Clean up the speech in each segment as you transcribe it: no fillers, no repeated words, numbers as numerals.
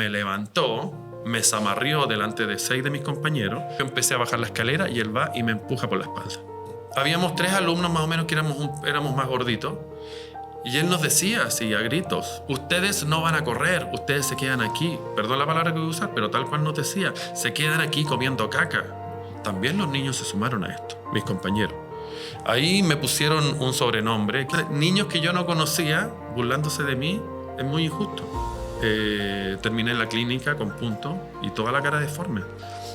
Me levantó, me zamarrió delante de 6 de mis compañeros. Yo empecé a bajar la escalera y él va y me empuja por la espalda. Habíamos 3 alumnos más o menos que éramos más gorditos. Y él nos decía así, a gritos, ustedes no van a correr, ustedes se quedan aquí. Perdón la palabra que voy a usar, pero tal cual nos decía, se quedan aquí comiendo caca. También los niños se sumaron a esto, mis compañeros. Ahí me pusieron un sobrenombre. Niños que yo no conocía, burlándose de mí, es muy injusto. Terminé en la clínica con puntos y toda la cara deforme.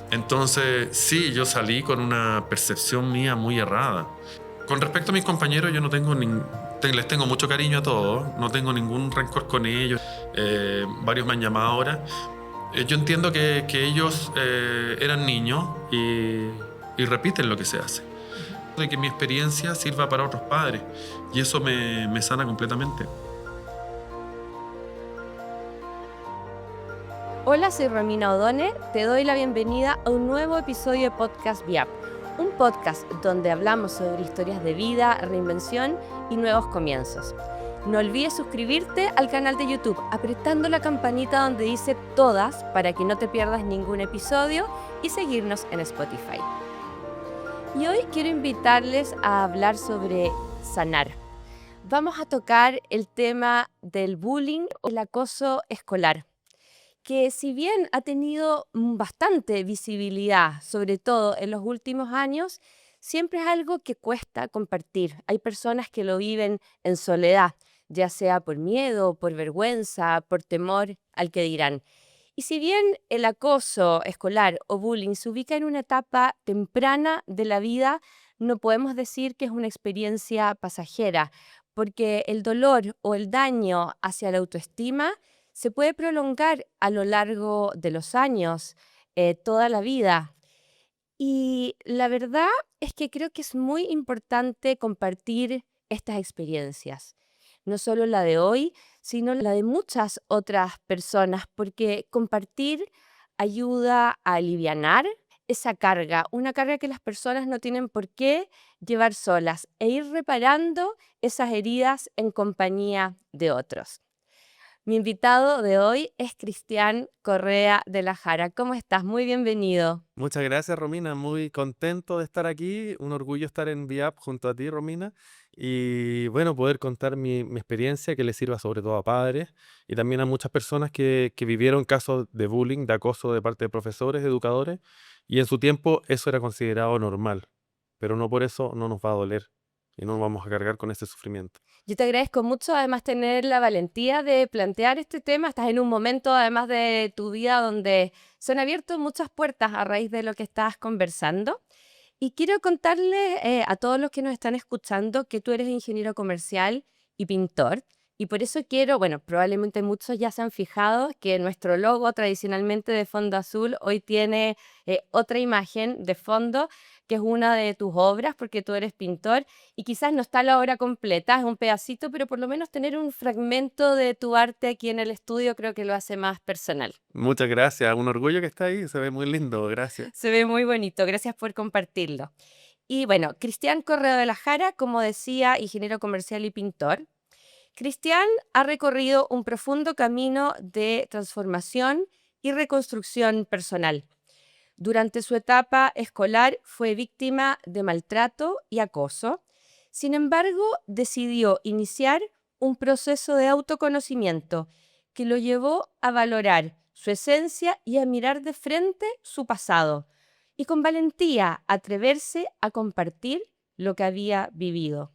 Entonces, sí, yo salí con una percepción mía muy errada. Con respecto a mis compañeros, yo no tengo les tengo mucho cariño a todos, no tengo ningún rencor con ellos. Varios me han llamado ahora. Yo entiendo que ellos eran niños y repiten lo que se hace. De que mi experiencia sirva para otros padres y eso me sana completamente. Hola, soy Romina O'Donnell, te doy la bienvenida a un nuevo episodio de Podcast Viap, un podcast donde hablamos sobre historias de vida, reinvención y nuevos comienzos. No olvides suscribirte al canal de YouTube apretando la campanita donde dice todas para que no te pierdas ningún episodio y seguirnos en Spotify. Y hoy quiero invitarles a hablar sobre sanar. Vamos a tocar el tema del bullying o el acoso escolar, que si bien ha tenido bastante visibilidad, sobre todo en los últimos años, siempre es algo que cuesta compartir. Hay personas que lo viven en soledad, ya sea por miedo, por vergüenza, por temor al que dirán. Y si bien el acoso escolar o bullying se ubica en una etapa temprana de la vida, no podemos decir que es una experiencia pasajera, porque el dolor o el daño hacia la autoestima se puede prolongar a lo largo de los años, toda la vida. Y la verdad es que creo que es muy importante compartir estas experiencias, no solo la de hoy, sino la de muchas otras personas, porque compartir ayuda a alivianar esa carga, una carga que las personas no tienen por qué llevar solas, e ir reparando esas heridas en compañía de otros. Mi invitado de hoy es Cristian Correa de la Jara. ¿Cómo estás? Muy bienvenido. Muchas gracias, Romina. Muy contento de estar aquí. Un orgullo estar en VIAP junto a ti, Romina. Y bueno, poder contar mi experiencia que le sirva sobre todo a padres y también a muchas personas que vivieron casos de bullying, de acoso de parte de profesores, educadores. Y en su tiempo eso era considerado normal. Pero no por eso no nos va a doler y no nos vamos a cargar con ese sufrimiento. Yo te agradezco mucho además tener la valentía de plantear este tema. Estás en un momento además de tu vida donde se han abierto muchas puertas a raíz de lo que estás conversando. Y quiero contarles a todos los que nos están escuchando que tú eres ingeniero comercial y pintor. Y por eso quiero, bueno, probablemente muchos ya se han fijado que nuestro logo tradicionalmente de fondo azul hoy tiene otra imagen de fondo, que es una de tus obras, porque tú eres pintor. Y quizás no está la obra completa, es un pedacito, pero por lo menos tener un fragmento de tu arte aquí en el estudio creo que lo hace más personal. Muchas gracias. Un orgullo que está ahí. Se ve muy lindo. Gracias. Se ve muy bonito, gracias por compartirlo. Y bueno, Cristian Correa de la Jara, como decía, ingeniero comercial y pintor. Cristian ha recorrido un profundo camino de transformación y reconstrucción personal. Durante su etapa escolar fue víctima de maltrato y acoso. Sin embargo, decidió iniciar un proceso de autoconocimiento que lo llevó a valorar su esencia y a mirar de frente su pasado, y con valentía atreverse a compartir lo que había vivido.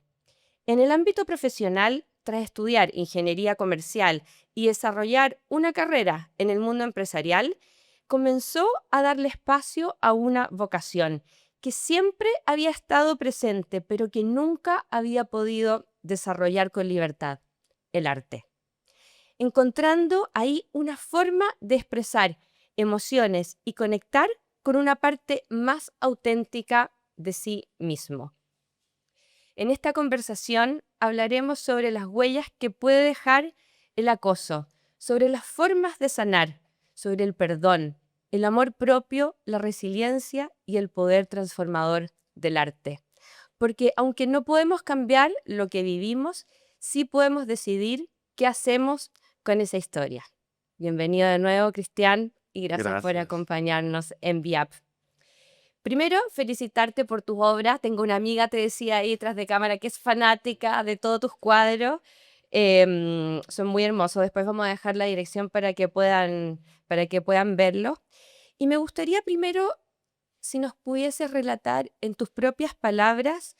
En el ámbito profesional, tras estudiar ingeniería comercial y desarrollar una carrera en el mundo empresarial, comenzó a darle espacio a una vocación que siempre había estado presente, pero que nunca había podido desarrollar con libertad: el arte. Encontrando ahí una forma de expresar emociones y conectar con una parte más auténtica de sí mismo. En esta conversación hablaremos sobre las huellas que puede dejar el acoso, sobre las formas de sanar, sobre el perdón, el amor propio, la resiliencia y el poder transformador del arte. Porque aunque no podemos cambiar lo que vivimos, sí podemos decidir qué hacemos con esa historia. Bienvenido de nuevo, Cristian, y gracias por Gracias. acompañarnos en VIAP. Primero, felicitarte por tus obras. Tengo una amiga, te decía ahí tras de cámara, que es fanática de todos tus cuadros. Son muy hermosos. Después vamos a dejar la dirección para que puedan verlos. Y me gustaría primero, si nos pudieses relatar en tus propias palabras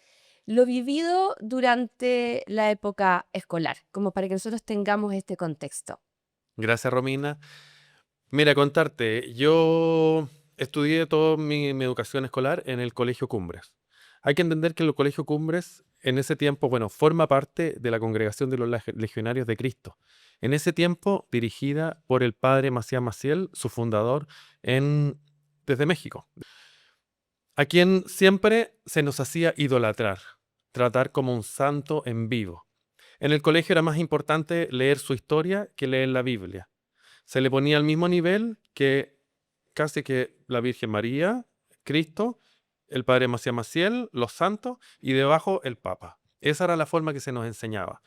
lo vivido durante la época escolar, como para que nosotros tengamos este contexto. Gracias, Romina. Mira, contarte, yo estudié toda mi educación escolar en el Colegio Cumbres. Hay que entender que el Colegio Cumbres en ese tiempo, bueno, forma parte de la Congregación de los Legionarios de Cristo. En ese tiempo dirigida por el padre Maciá Maciel, su fundador, desde México, a quien siempre se nos hacía idolatrar, tratar como un santo en vivo. En el colegio era más importante leer su historia que leer la Biblia. Se le ponía al mismo nivel que casi que la Virgen María, Cristo, el Padre Maciá Maciel, los santos y debajo el Papa. Esa era la forma que se nos enseñaba.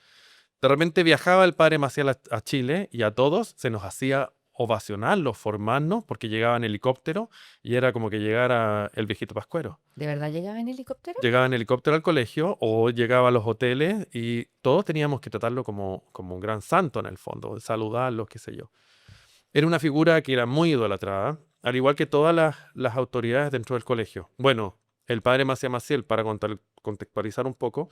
De repente viajaba el Padre Maciel a Chile y a todos se nos hacía ovacionarlos, formarnos, porque llegaba en helicóptero y era como que llegara el viejito Pascuero. ¿De verdad llegaba en helicóptero? Llegaba en helicóptero al colegio o llegaba a los hoteles y todos teníamos que tratarlo como un gran santo en el fondo, saludarlo, qué sé yo. Era una figura que era muy idolatrada, al igual que todas las autoridades dentro del colegio. Bueno, el padre Maciá Maciel, para contextualizar un poco,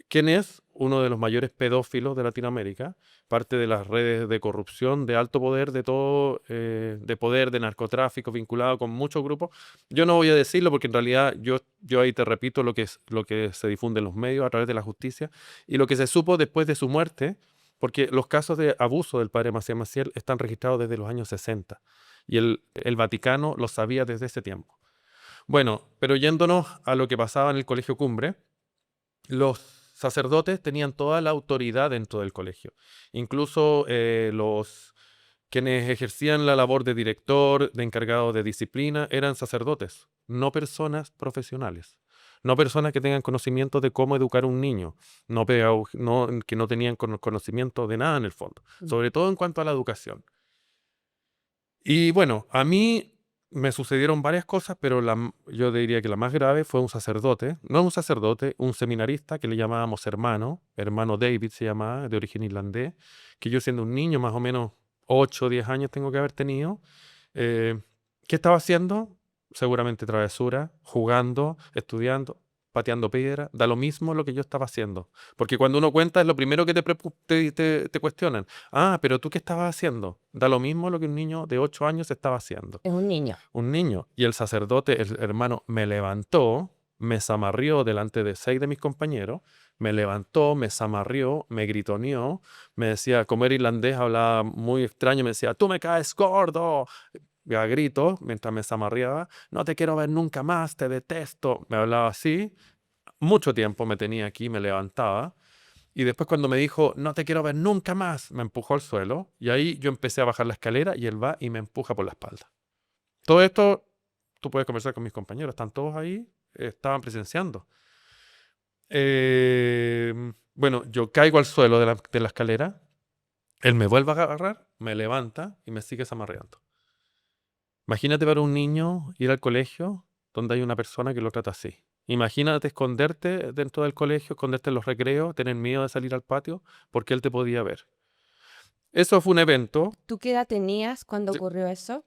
¿quién es uno de los mayores pedófilos de Latinoamérica? Parte de las redes de corrupción, de alto poder, de todo, de poder, de narcotráfico, vinculado con muchos grupos. Yo no voy a decirlo porque en realidad yo ahí te repito lo que se difunde en los medios a través de la justicia y lo que se supo después de su muerte, porque los casos de abuso del padre Maciá Maciel están registrados desde los años 60 y el Vaticano lo sabía desde ese tiempo. Bueno, pero yéndonos a lo que pasaba en el Colegio Cumbre, los sacerdotes tenían toda la autoridad dentro del colegio. Incluso quienes ejercían la labor de director, de encargado de disciplina, eran sacerdotes, no personas profesionales. No personas que tengan conocimiento de cómo educar a un niño, que no tenían conocimiento de nada en el fondo, sobre todo en cuanto a la educación. Y bueno, a mí me sucedieron varias cosas, pero yo diría que la más grave fue un sacerdote, no un sacerdote, un seminarista que le llamábamos hermano David se llamaba, de origen irlandés, que yo siendo un niño, más o menos 8 o 10 años tengo que haber tenido. ¿Qué estaba haciendo? Seguramente travesura, jugando, estudiando, pateando piedra, da lo mismo lo que yo estaba haciendo. Porque cuando uno cuenta es lo primero que te cuestionan. Ah, pero ¿tú qué estabas haciendo? Da lo mismo lo que un niño de 8 años estaba haciendo. Es un niño. Un niño. Y el sacerdote, el hermano, me levantó, me zamarrió delante de 6 de mis compañeros, me levantó, me zamarrió, me gritoneó, me decía, como era irlandés, hablaba muy extraño, me decía, tú me caes gordo, a gritos, mientras me zamarreaba, no te quiero ver nunca más, te detesto. Me hablaba así, mucho tiempo me tenía aquí, me levantaba. Y después cuando me dijo, no te quiero ver nunca más, me empujó al suelo. Y ahí yo empecé a bajar la escalera y él va y me empuja por la espalda. Todo esto, tú puedes conversar con mis compañeros, están todos ahí, estaban presenciando. Bueno, yo caigo al suelo de la escalera, él me vuelve a agarrar, me levanta y me sigue zamarreando. Imagínate para un niño ir al colegio donde hay una persona que lo trata así. Imagínate esconderte dentro del colegio, esconderte en los recreos, tener miedo de salir al patio porque él te podía ver. Eso fue un evento. ¿Tú qué edad tenías cuando Sí. ocurrió eso?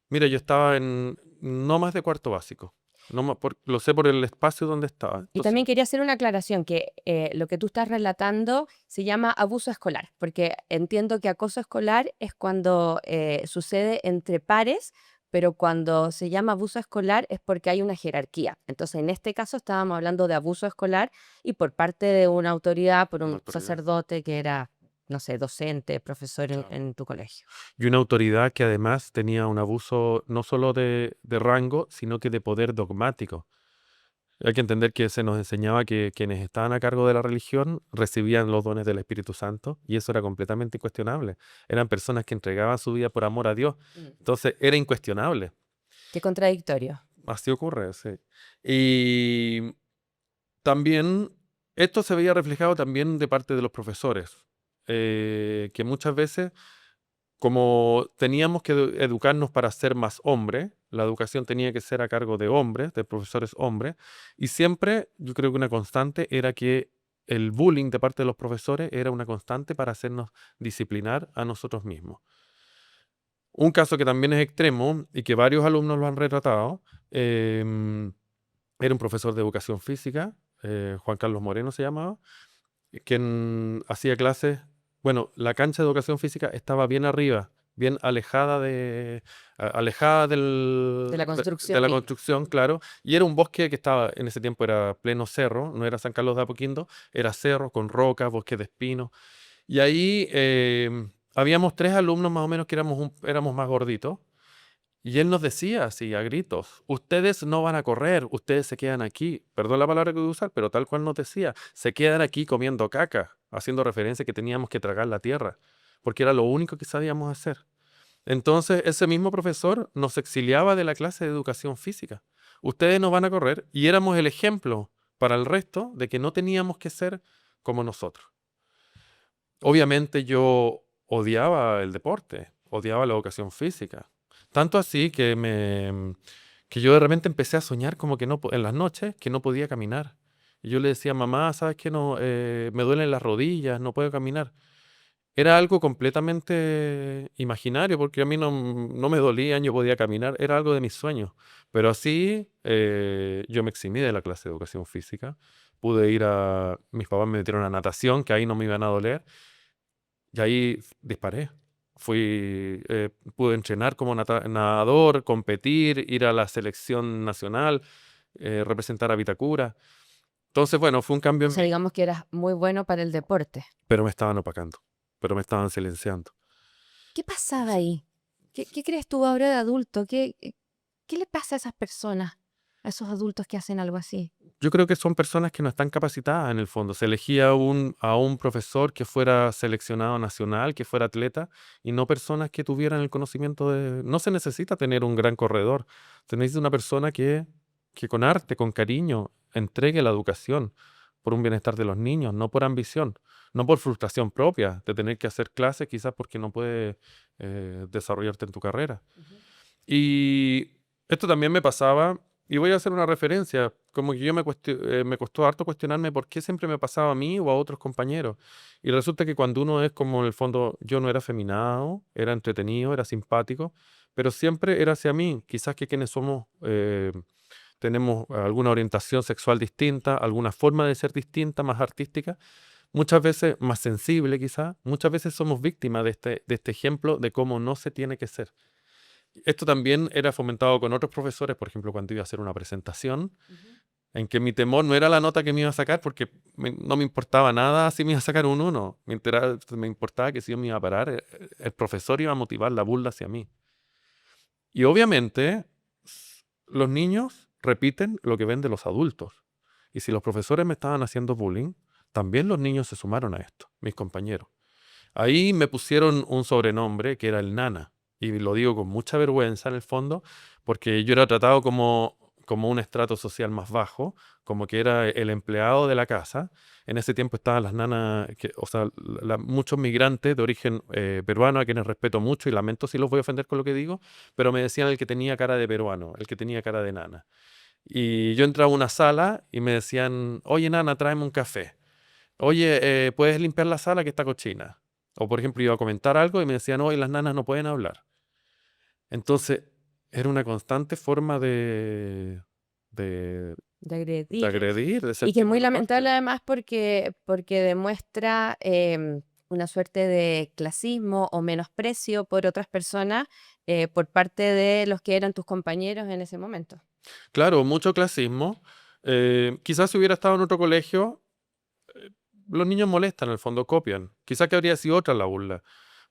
Mira, yo estaba en no más de cuarto básico. Lo sé por el espacio donde estaba. Y Entonces, también quería hacer una aclaración, que lo que tú estás relatando se llama abuso escolar, porque entiendo que acoso escolar es cuando sucede entre pares, pero cuando se llama abuso escolar es porque hay una jerarquía. Entonces, en este caso estábamos hablando de abuso escolar y por parte de una autoridad, por una un autoridad. sacerdote que era, no sé, docente, profesor Claro. en tu colegio. Y una autoridad que además tenía un abuso no solo de rango, sino que de poder dogmático. Hay que entender que se nos enseñaba que quienes estaban a cargo de la religión recibían los dones del Espíritu Santo y eso era completamente incuestionable. Eran personas que entregaban su vida por amor a Dios. Entonces era incuestionable. Qué contradictorio. Así ocurre, sí. Y también esto se veía reflejado también de parte de los profesores, que muchas veces como teníamos que educarnos para ser más hombres, la educación tenía que ser a cargo de hombres, de profesores hombres, y siempre yo creo que una constante era que el bullying de parte de los profesores era una constante para hacernos disciplinar a nosotros mismos. Un caso que también es extremo y que varios alumnos lo han retratado, era un profesor de educación física, Juan Carlos Moreno se llamaba, quien hacía clases. Bueno, la cancha de educación física estaba bien arriba, bien alejada De la de construcción la misma. construcción, claro, y era un bosque que estaba, en ese tiempo era pleno cerro, no era San Carlos de Apoquindo, era cerro con rocas, bosque de espinos, y ahí habíamos 3 alumnos más o menos que éramos más gorditos, y él nos decía así a gritos, ustedes no van a correr, ustedes se quedan aquí. Perdón la palabra que voy a usar, pero tal cual nos decía, se quedan aquí comiendo caca, haciendo referencia que teníamos que tragar la tierra, porque era lo único que sabíamos hacer. Entonces, ese mismo profesor nos exiliaba de la clase de educación física. Ustedes no van a correr, y éramos el ejemplo para el resto de que no teníamos que ser como nosotros. Obviamente yo odiaba el deporte, odiaba la educación física. Tanto así que yo de repente empecé a soñar como que no, en las noches que no podía caminar. Y yo le decía, mamá, ¿sabes qué? No, me duelen las rodillas, no puedo caminar. Era algo completamente imaginario porque a mí no me dolían, yo podía caminar, era algo de mis sueños. Pero así yo me eximí de la clase de educación física. Pude ir mis papás me metieron a natación, que ahí no me iban a doler. Y ahí disparé. Pude entrenar como nadador, competir, ir a la selección nacional, representar a Vitacura. Entonces, bueno, fue un cambio O sea, digamos que eras muy bueno para el deporte. pero me estaban opacando, pero me estaban silenciando. ¿Qué pasaba ahí? ¿Qué crees tú ahora de adulto? ¿Qué le pasa a esas personas, a esos adultos que hacen algo así? Yo creo que son personas que no están capacitadas en el fondo. Se elegía a un profesor que fuera seleccionado nacional, que fuera atleta, y no personas que tuvieran el conocimiento de... No se necesita tener un gran corredor, se necesita una persona que con arte, con cariño, entregue la educación por un bienestar de los niños, no por ambición, no por frustración propia de tener que hacer clases, quizás porque no puedes desarrollarte en tu carrera. Y esto también me pasaba, y voy a hacer una referencia, como que me costó harto cuestionarme por qué siempre me pasaba a mí o a otros compañeros. Y resulta que cuando uno es como en el fondo, yo no era afeminado, era entretenido, era simpático, pero siempre era hacia mí. Quizás que quienes somos, tenemos alguna orientación sexual distinta, alguna forma de ser distinta, más artística, muchas veces más sensible quizás, muchas veces somos víctimas de este ejemplo de cómo no se tiene que ser. Esto también era fomentado con otros profesores, por ejemplo, cuando iba a hacer una presentación, en que mi temor no era la nota que me iba a sacar, porque no me importaba nada si me iba a sacar un 1. Me importaba que si yo me iba a parar, el profesor iba a motivar la burla hacia mí. Y obviamente, los niños repiten lo que ven de los adultos. Y si los profesores me estaban haciendo bullying, también los niños se sumaron a esto, mis compañeros. Ahí me pusieron un sobrenombre que era el nana. Y lo digo con mucha vergüenza en el fondo, porque yo era tratado como un estrato social más bajo, como que era el empleado de la casa. En ese tiempo estaban las nanas, o sea, muchos migrantes de origen peruano, a quienes respeto mucho y lamento si los voy a ofender con lo que digo, pero me decían el que tenía cara de peruano, el que tenía cara de nana. Y yo entraba a una sala y me decían, oye nana, tráeme un café. Oye, ¿puedes limpiar la sala que está cochina? O por ejemplo, iba a comentar algo y me decían, hoy las nanas no pueden hablar. Entonces, era una constante forma de, De de agredir. agredir, de ser Y que es muy tirado lamentable aparte. además porque demuestra una suerte de clasismo o menosprecio por otras personas por parte de los que eran tus compañeros en ese momento. Claro, mucho clasismo. Quizás si hubiera estado en otro colegio, los niños molestan, en el fondo copian. Quizás que habría sido otra la burla.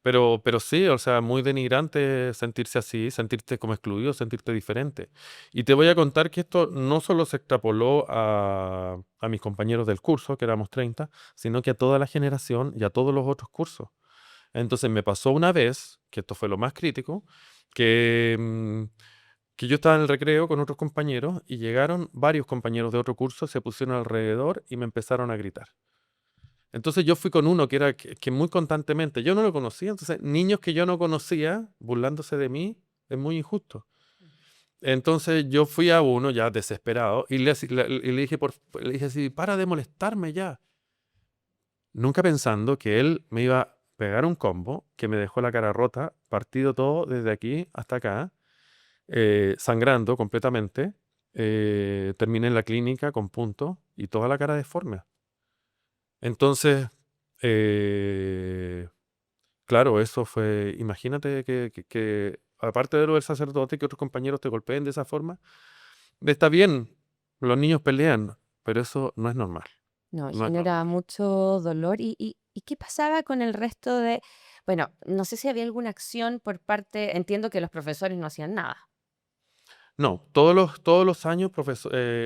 Pero sí, o sea, muy denigrante sentirse así, sentirte como excluido, sentirte diferente. Y te voy a contar que esto no solo se extrapoló a mis compañeros del curso, que éramos 30, sino que a toda la generación y a todos los otros cursos. Entonces me pasó una vez, que esto fue lo más crítico, que, mm, que yo estaba en el recreo con otros compañeros y llegaron varios compañeros de otro curso, se pusieron alrededor y me empezaron a gritar. Entonces yo fui con uno que muy constantemente, yo no lo conocía, entonces niños que yo no conocía burlándose de mí es muy injusto. Entonces yo fui a uno ya desesperado y le dije, le dije así, para de molestarme ya. Nunca pensando que él me iba a pegar un combo que me dejó la cara rota, partido todo desde aquí hasta acá, sangrando completamente. Terminé en la clínica con puntos y toda la cara deforme. Entonces, eh, claro, eso fue, imagínate que aparte de lo del sacerdote, que otros compañeros te golpeen de esa forma, está bien, los niños pelean, pero eso no es normal, No, no es normal. genera mucho dolor. ¿Y qué pasaba con el resto de...? Bueno, no sé si había alguna acción por parte... Entiendo que los profesores no hacían nada. No, todos los años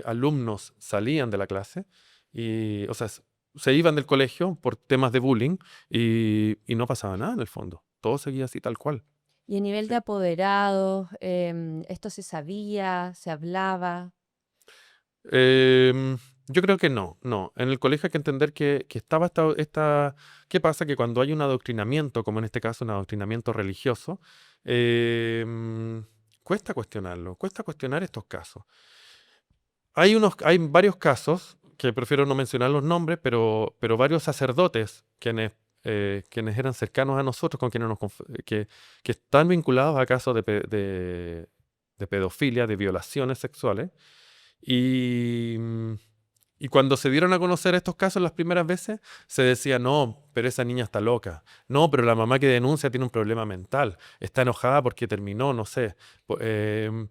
alumnos salían de la clase y, o sea, se iban del colegio por temas de bullying y no pasaba nada en el fondo. Todo seguía así tal cual. Y a nivel de Sí. apoderados, ¿esto se sabía, se hablaba? Yo creo que no, no. En el colegio hay que entender que estaba ¿Qué pasa? Que cuando hay un adoctrinamiento, como en este caso un adoctrinamiento religioso, cuesta cuestionarlo, cuesta cuestionar estos casos. Hay varios casos, que prefiero no mencionar los nombres, pero varios sacerdotes quienes eran cercanos a nosotros, con quienes que están vinculados a casos de pedofilia, de violaciones sexuales. Y, mm, y cuando se dieron a conocer estos casos las primeras veces, se decía, no, pero esa niña está loca. No, pero la mamá que denuncia tiene un problema mental. Está enojada porque terminó, no sé. Po- em,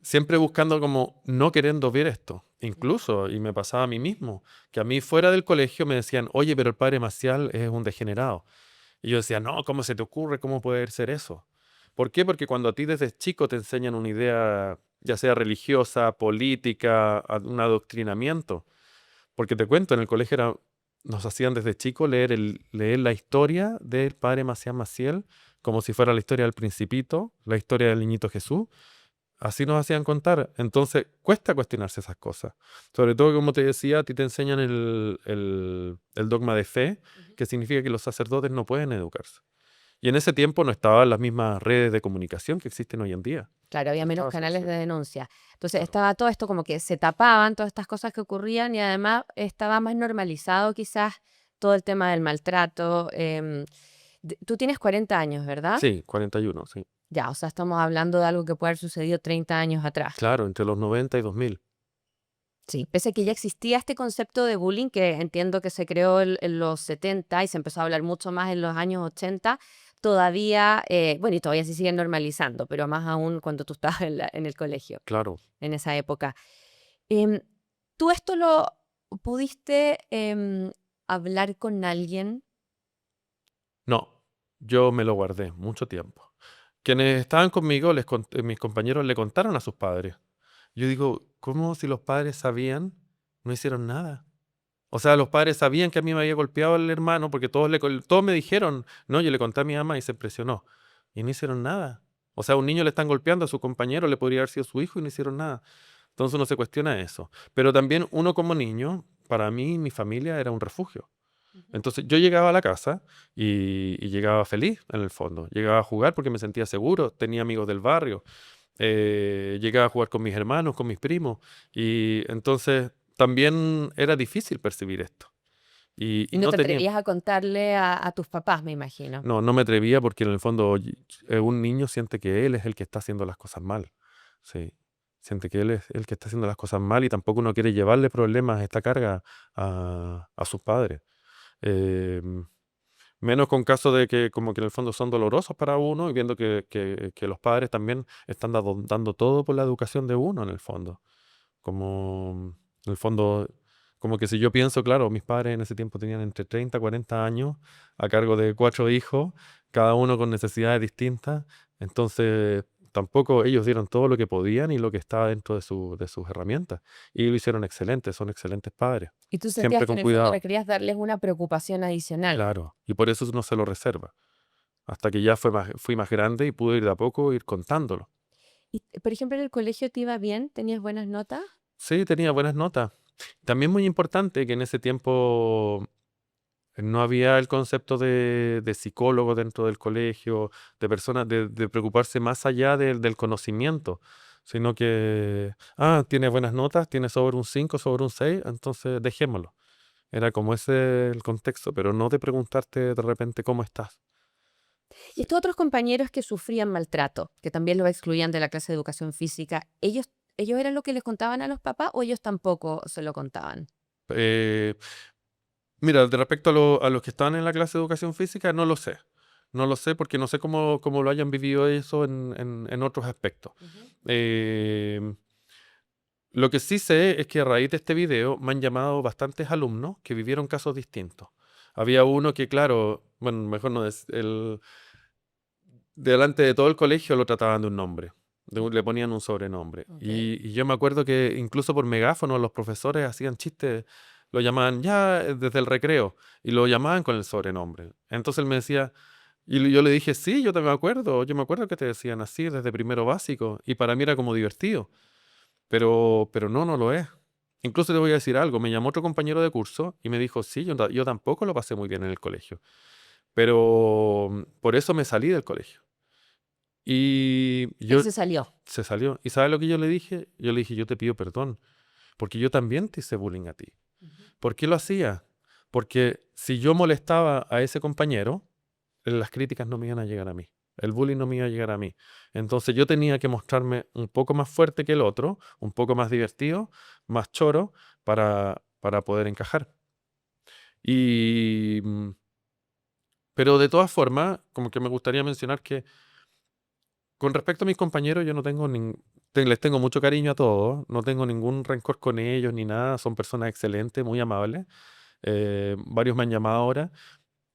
Siempre buscando como no queriendo ver esto. Incluso, y me pasaba a mí mismo, que a mí fuera del colegio me decían, oye, pero el padre Maciel es un degenerado. Y yo decía, no, ¿cómo se te ocurre? ¿Cómo puede ser eso? ¿Por qué? Porque cuando a ti desde chico te enseñan una idea, ya sea religiosa, política, un adoctrinamiento, porque te cuento, en el colegio nos hacían desde chico leer la historia del padre Maciel Maciel, como si fuera la historia del Principito, la historia del niñito Jesús. Así nos hacían contar. Entonces, cuesta cuestionarse esas cosas. Sobre todo, como te decía, a ti te enseñan el dogma de fe, Ujú. que significa que los sacerdotes no pueden educarse. Y en ese tiempo no estaban las mismas redes de comunicación que existen hoy en día. Claro, había No menos estaba esa canales de opción. denuncia. Entonces Claro. estaba todo esto como que se tapaban todas estas cosas que ocurrían y además estaba más normalizado quizás todo el tema del maltrato. Tú tienes 40 años, ¿verdad? Sí, 41, sí. Ya, o sea, estamos hablando de algo que puede haber sucedido 30 años atrás. Claro, entre los 90 y 2000. Sí, pese a que ya Sí, existía este concepto de bullying que entiendo que se creó en los 70 y se empezó a hablar mucho más en los años 80, todavía, bueno, y todavía se sigue normalizando, pero más aún cuando tú estabas en el colegio, claro. en esa época. Em, ¿Tú esto lo pudiste hablar con alguien? No, yo me lo guardé mucho tiempo. Quienes estaban conmigo, mis compañeros le contaron a sus padres. Yo digo, ¿cómo si los padres sabían, no hicieron nada? O sea, los padres sabían que a mí me había golpeado el hermano porque todos me dijeron, no, yo le conté a mi mamá y se impresionó. Y no hicieron nada. O sea, a un niño le están golpeando a su compañero, le podría haber sido su hijo y no hicieron nada. Entonces uno se cuestiona eso. Pero también uno como niño, para mí, mi familia era un refugio. Ujú. Entonces yo llegaba a la casa y llegaba feliz en el fondo. Llegaba a jugar porque me sentía seguro, tenía amigos del barrio, llegaba a jugar con mis hermanos, con mis primos. Y entonces también era difícil percibir esto. Y Y no no te tenía, atrevías a contarle a tus papás, me imagino. no me atrevía porque en el fondo un niño siente que él es el que está haciendo las cosas mal. Sí. Siente que él es el que está haciendo las cosas mal y tampoco uno quiere llevarle problemas, esta carga a sus padres. Em, Menos con casos de que como que en el fondo son dolorosos para uno y viendo que los padres también están dando todo por la educación de uno en el fondo. Como en el fondo, como que si yo pienso, claro, mis padres en ese tiempo tenían entre 30 y 40 años a cargo de 4 hijos, cada uno con necesidades distintas. Entonces, tampoco ellos dieron todo lo que podían y lo que estaba dentro de sus herramientas. Y lo hicieron excelente, son excelentes padres. Y tú sentías Siempre que con en el fondo cuidado, requerías darles una preocupación adicional. claro. Y por eso uno se lo reserva. Hasta que ya fui más grande y pude ir de a poco ir contándolo. Y, por ejemplo, en el colegio te iba bien, tenías buenas notas. Sí, tenía buenas notas. También muy importante que en ese tiempo No había el concepto de psicólogo dentro del colegio, de personas, de preocuparse más allá del conocimiento, sino que, tiene buenas notas, tiene sobre un 5 sobre un 6 entonces dejémoslo. Era como ese el contexto, pero no de preguntarte de repente cómo estás. Y estos otros compañeros que sufrían maltrato, que también los excluían de la clase de educación física, ¿ellos eran lo que les contaban a los papás o ellos tampoco se lo contaban? Eh, Mira, de respecto a los que estaban en la clase de educación física, no lo sé. No lo sé porque no sé cómo lo hayan vivido eso en otros aspectos. Ujú. Eh, lo que sí sé es que a raíz de este video me han llamado bastantes alumnos que vivieron casos distintos. Había uno que, claro, bueno, mejor no es, delante de todo el colegio lo trataban de un nombre, le ponían un sobrenombre. Ok. Y yo me acuerdo que incluso por megáfono los profesores hacían chistes, lo llamaban ya desde el recreo y lo llamaban con el sobrenombre. Entonces él me decía, yo le dije, sí, yo me acuerdo que te decían así desde primero básico y para mí era como divertido, pero no, no lo es. Incluso te voy a decir algo, me llamó otro compañero de curso y me dijo, sí, yo tampoco lo pasé muy bien en el colegio, pero por eso me salí del colegio. Y Él yo se salió. se salió. ¿Y sabes lo que yo le dije? Yo le dije, yo te pido perdón, porque yo también te hice bullying a ti. Ujú. ¿Por qué lo hacía? Porque si yo molestaba a ese compañero, las críticas no me iban a llegar a mí. El bullying no me iba a llegar a mí. Entonces yo tenía que mostrarme un poco más fuerte que el otro, un poco más divertido, más choro, para poder encajar. Y, pero de todas formas, como que me gustaría mencionar que con respecto a mis compañeros, yo no tengo les tengo mucho cariño a todos, no tengo ningún rencor con ellos ni nada, son personas excelentes, muy amables. Varios me han llamado ahora.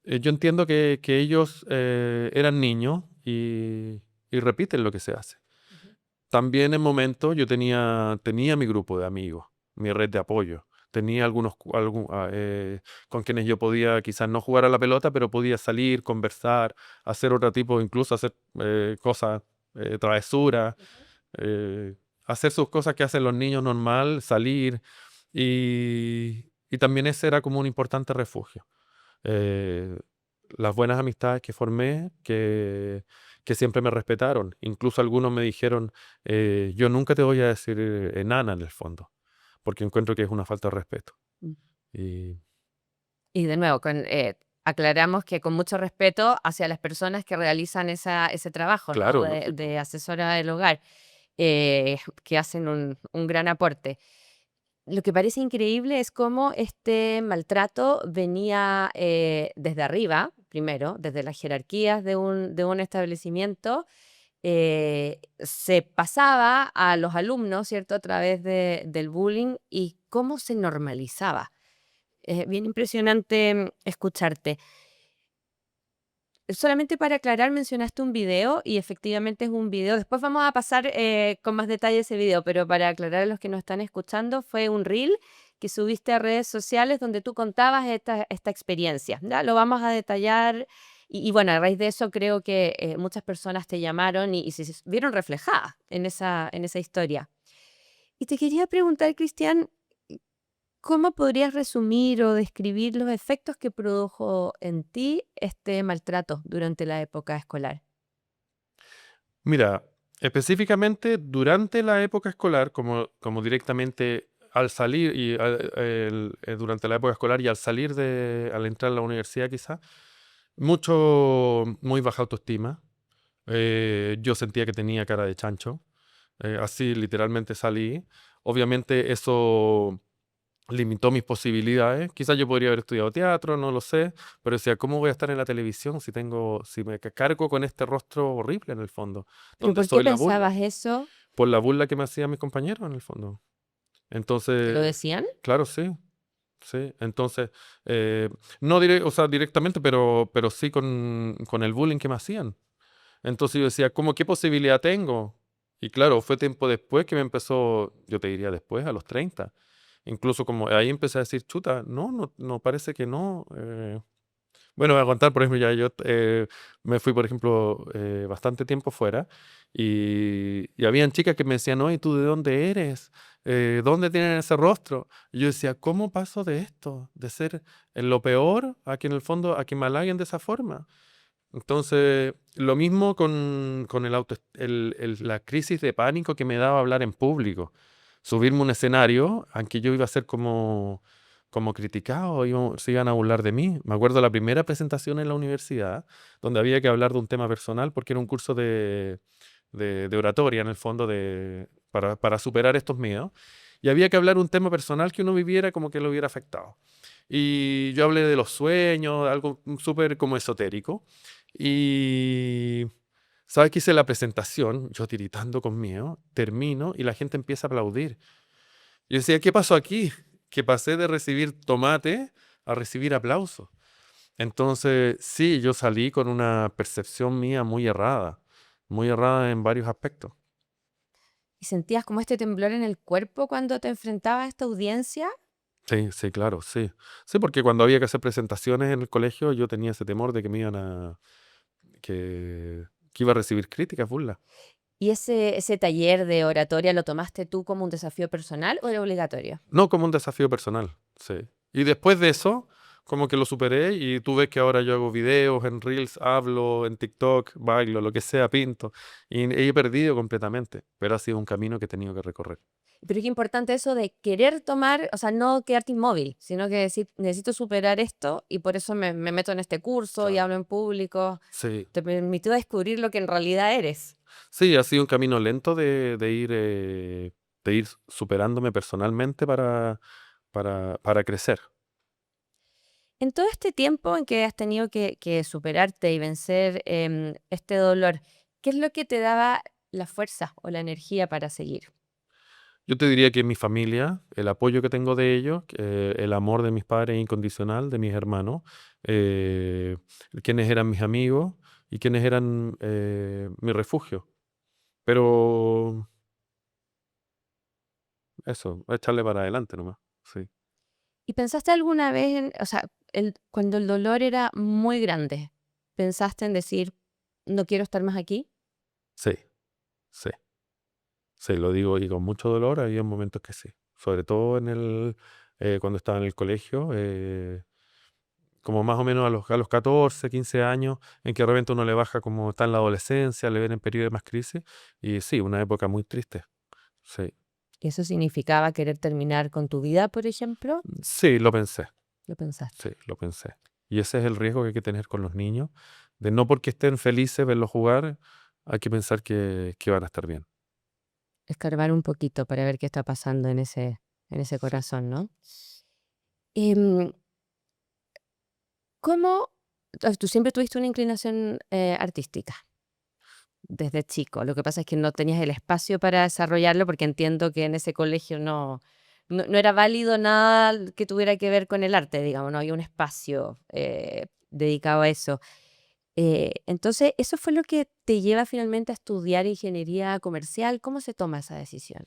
Yo entiendo que ellos eran niños y repiten lo que se hace. Ujú. También en momentos yo tenía mi grupo de amigos, mi red de apoyo. Tenía con quienes yo podía quizás no jugar a la pelota, pero podía salir, conversar, hacer otro tipo, incluso hacer cosas, travesuras, Ujú. eh, hacer sus cosas que hacen los niños normal, salir. Y también ese era como un importante refugio. Eh, las buenas amistades que formé, que siempre me respetaron. Incluso algunos me dijeron, yo nunca te voy a decir enana en el fondo, porque encuentro que es una falta de respeto. Mm. Y Y de nuevo, aclaramos que con mucho respeto hacia las personas que realizan ese trabajo, ¿no? claro, De lógico. asesora del hogar, que hacen un gran aporte. Lo que parece increíble es cómo este maltrato venía desde arriba, primero, desde las jerarquías de un establecimiento, se pasaba a los alumnos, ¿cierto?, a través del bullying y cómo se normalizaba. Es bien impresionante escucharte. Solamente para aclarar, mencionaste un video y efectivamente es un video. Después vamos a pasar con más detalle ese video, pero para aclarar a los que nos están escuchando, fue un reel que subiste a redes sociales donde tú contabas esta experiencia. ¿Ya? Lo vamos a detallar y bueno, a raíz de eso creo que muchas personas te llamaron y se vieron reflejadas en esa historia. Y te quería preguntar, Cristian, ¿cómo podrías resumir o describir los efectos que produjo en ti este maltrato durante la época escolar? Mira, específicamente durante la época escolar, como directamente al salir durante la época escolar y al salir al entrar a la universidad quizá, muy baja autoestima. Yo sentía que tenía cara de chancho. Así literalmente salí. Obviamente eso limitó mis posibilidades. Quizás yo podría haber estudiado teatro, no lo sé, pero decía, ¿cómo voy a estar en la televisión si me cargo con este rostro horrible en el fondo? ¿Pero ¿Dónde por qué soy la burla? pensabas eso? Por la burla que me hacían mis compañeros en el fondo. ¿Te lo Entonces, decían? claro, sí. Sí, entonces, eh, no o sea, directamente, pero sí con el bullying que me hacían. Entonces yo decía, ¿cómo qué posibilidad tengo? Y claro, fue tiempo después que me empezó, yo te diría después, a los 30. Incluso como ahí empecé a decir, chuta, no, parece que no. Bueno, voy a contar, por ejemplo, ya yo me fui, por ejemplo, bastante tiempo fuera Y habían chicas que me decían, oye, ¿tú de dónde eres? ¿Dónde tienen ese rostro? Y yo decía, ¿cómo paso de esto? De ser en lo peor a que en el fondo, a que me halaguen de esa forma. Entonces, lo mismo con la crisis de pánico que me daba hablar en público. Subirme a un escenario, aunque yo iba a ser como criticado, se iban a burlar de mí. Me acuerdo la primera presentación en la universidad, donde había que hablar de un tema personal, porque era un curso de oratoria, en el fondo, para superar estos miedos. Y había que hablar un tema personal que uno viviera como que lo hubiera afectado. Y yo hablé de los sueños, algo súper como esotérico. Y sabes que hice la presentación, yo tiritando con miedo, termino y la gente empieza a aplaudir. Yo decía, ¿qué pasó aquí? Que pasé de recibir tomate a recibir aplausos. Entonces, sí, yo salí con una percepción mía muy errada en varios aspectos. ¿Y sentías como este temblor en el cuerpo cuando te enfrentabas a esta audiencia? Sí, sí, claro, sí. Sí, porque cuando había que hacer presentaciones en el colegio, yo tenía ese temor de que me iban que iba a recibir críticas, burlas. ¿Y ese taller de oratoria lo tomaste tú como un desafío personal o era obligatorio? No como un desafío personal, sí. Y después de eso, como que lo superé y tú ves que ahora yo hago videos en Reels, hablo en TikTok, bailo, lo que sea, pinto. Y he perdido completamente, pero ha sido un camino que he tenido que recorrer. Pero qué importante eso de querer tomar, o sea, no quedarte inmóvil, sino que decir, necesito superar esto y por eso me meto en este curso y Claro. hablo en público. Sí, Te permitió descubrir lo que en realidad eres. sí, ha sido un camino lento de ir superándome personalmente para crecer. En todo este tiempo en que has tenido que superarte y vencer este dolor, ¿qué es lo que te daba la fuerza o la energía para seguir? Yo te diría que mi familia, el apoyo que tengo de ellos, el amor de mis padres incondicional, de mis hermanos, eh, quienes eran mis amigos y quienes eran mi refugio. Pero eso, echarle para adelante nomás. Sí, ¿Y pensaste alguna vez o sea, cuando el dolor era muy grande, pensaste en decir, no quiero estar más aquí? sí, sí, sí, lo digo y con mucho dolor, había momentos que sí. Sobre todo cuando estaba en el colegio, como más o menos a los 14, 15 años, en que de repente uno le baja como está en la adolescencia, le ven en periodo de más crisis, y sí, una época muy triste. Sí, ¿Eso significaba querer terminar con tu vida, por ejemplo? sí, lo pensé, Lo pensaste. sí, lo pensé. Y ese es el riesgo que hay que tener con los niños, de no porque estén felices verlos jugar, hay que pensar que van a estar bien. Escarbar un poquito para ver qué está pasando en ese Sí. corazón, ¿no? Em, ¿Cómo tú siempre tuviste una inclinación artística desde chico? Lo que pasa es que no tenías el espacio para desarrollarlo porque entiendo que en ese colegio no era válido nada que tuviera que ver con el arte, digamos, no había un espacio dedicado a eso. Entonces, ¿eso fue lo que te lleva finalmente a estudiar ingeniería comercial? ¿Cómo se toma esa decisión?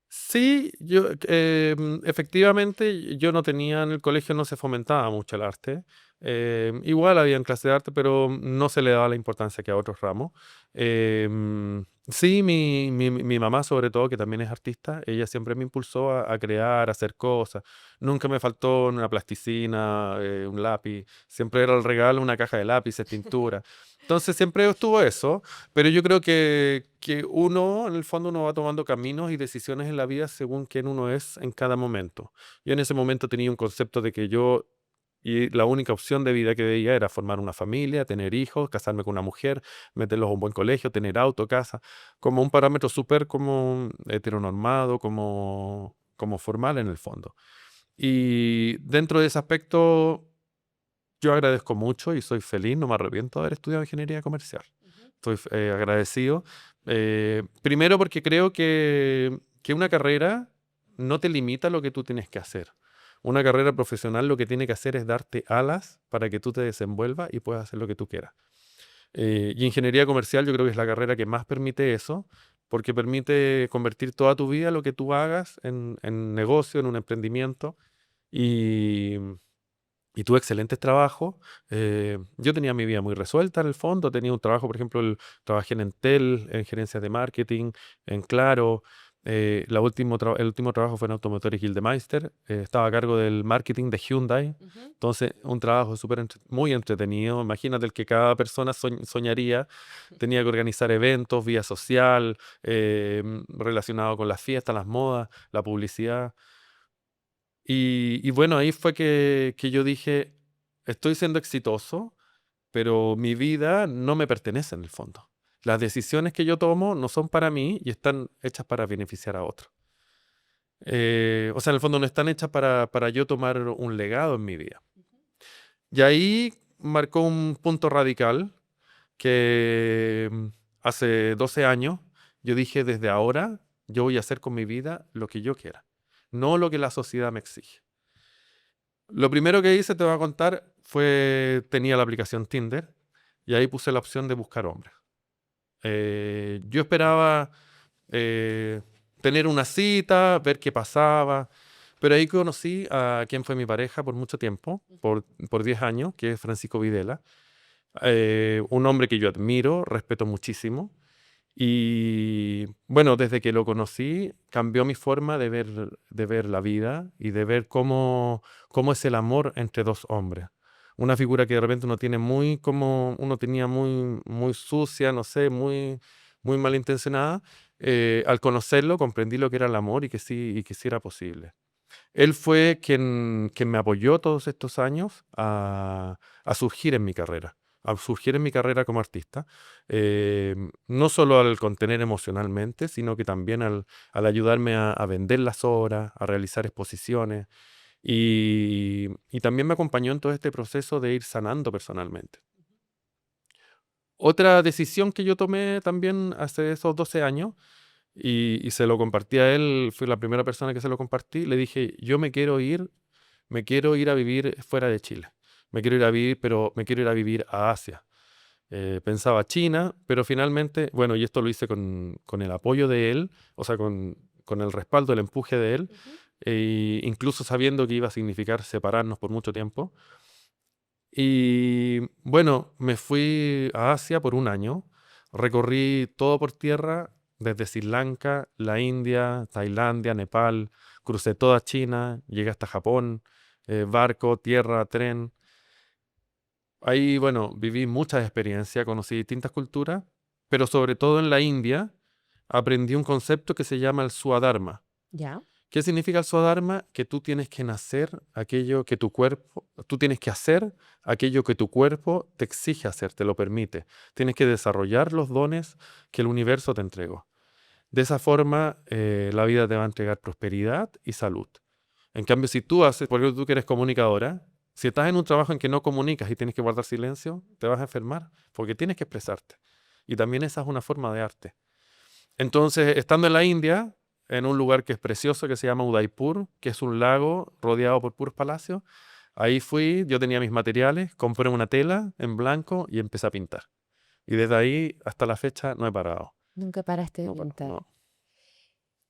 Sí, efectivamente, yo no tenía en el colegio, no se fomentaba mucho el arte. Igual había en clase de arte, pero no se le daba la importancia que a otros ramos. Sí, mi mamá, sobre todo, que también es artista, ella siempre me impulsó a crear, a hacer cosas. Nunca me faltó una plasticina, un lápiz. Siempre era el regalo una caja de lápices, tintura. Entonces siempre estuvo eso. Pero yo creo que uno, en el fondo, uno va tomando caminos y decisiones en la vida según quién uno es en cada momento. Yo en ese momento tenía un concepto de que y la única opción de vida que veía era formar una familia, tener hijos, casarme con una mujer, meterlos a un buen colegio, tener auto, casa, como un parámetro súper como heteronormado, como formal en el fondo. Y dentro de ese aspecto, yo agradezco mucho y soy feliz, no me arrepiento de haber estudiado ingeniería comercial. Estoy agradecido. Primero porque creo que una carrera no te limita a lo que tú tienes que hacer. Una carrera profesional lo que tiene que hacer es darte alas para que tú te desenvuelvas y puedas hacer lo que tú quieras. Y ingeniería comercial yo creo que es la carrera que más permite eso, porque permite convertir toda tu vida, lo que tú hagas, en negocio, en un emprendimiento. Y, y tuve excelentes trabajos. Yo tenía mi vida muy resuelta en el fondo. Tenía un trabajo, por ejemplo, trabajé en Entel, en gerencias de marketing, en Claro. El último trabajo fue en Automotores Gildemeister. Estaba a cargo del marketing de Hyundai. Ujú. Entonces, un trabajo muy entretenido. Imagínate el que cada persona soñaría. Tenía que organizar eventos, vía social, relacionado con las fiestas, las modas, la publicidad. Y bueno, ahí fue que yo dije, estoy siendo exitoso, pero mi vida no me pertenece en el fondo. Las decisiones que yo tomo no son para mí y están hechas para beneficiar a otros. O sea, en el fondo no están hechas para yo tomar un legado en mi vida. Y ahí marcó un punto radical que hace 12 años yo dije, desde ahora yo voy a hacer con mi vida lo que yo quiera, no lo que la sociedad me exige. Lo primero que hice, te voy a contar, tenía la aplicación Tinder y ahí puse la opción de buscar hombres. Yo esperaba eh, tener una cita, ver qué pasaba, pero ahí conocí a quien fue mi pareja por mucho tiempo, por 10 años, que es Francisco Videla, un hombre que yo admiro, respeto muchísimo. Y bueno, desde que lo conocí, cambió mi forma de ver la vida y de ver cómo es el amor entre dos hombres. Una figura que de repente uno tenía muy sucia, no sé, muy malintencionada. Al conocerlo, comprendí lo que era el amor y que sí era posible. Él fue quien me apoyó todos estos años a surgir en mi carrera, a surgir en mi carrera como artista, no solo al contener emocionalmente, sino que también al ayudarme a vender las obras, a realizar exposiciones, y también me acompañó en todo este proceso de ir sanando personalmente. Otra decisión que yo tomé también hace esos 12 años, y se lo compartí a él, fui la primera persona que se lo compartí, le dije, yo me quiero ir a vivir fuera de Chile. Me quiero ir a vivir, pero me quiero ir a vivir a Asia. Pensaba China, pero finalmente, bueno, y esto lo hice con el apoyo de él, o sea, con el respaldo, el empuje de él, Ujú. incluso sabiendo que iba a significar separarnos por mucho tiempo. Y bueno, me fui a Asia por un año, recorrí todo por tierra, desde Sri Lanka, la India, Tailandia, Nepal, crucé toda China, llegué hasta Japón, barco, tierra, tren. Ahí, bueno, viví muchas experiencias, conocí distintas culturas, pero sobre todo en la India aprendí un concepto que se llama el Swadharma. Ya. ¿Qué significa el Swadharma? Que tú tienes que tú tienes que hacer aquello que tu cuerpo te exige hacer, te lo permite. Tienes que desarrollar los dones que el universo te entregó. De esa forma, la vida te va a entregar prosperidad y salud. En cambio, si por ejemplo, tú que eres comunicadora, si estás en un trabajo en que no comunicas y tienes que guardar silencio, te vas a enfermar, porque tienes que expresarte. Y también esa es una forma de arte. Entonces, estando en la India, en un lugar que es precioso, que se llama Udaipur, que es un lago rodeado por puros palacios, ahí fui, yo tenía mis materiales, compré una tela en blanco y empecé a pintar. Y desde ahí hasta la fecha no he parado. Nunca paraste de No paro, pintar. no.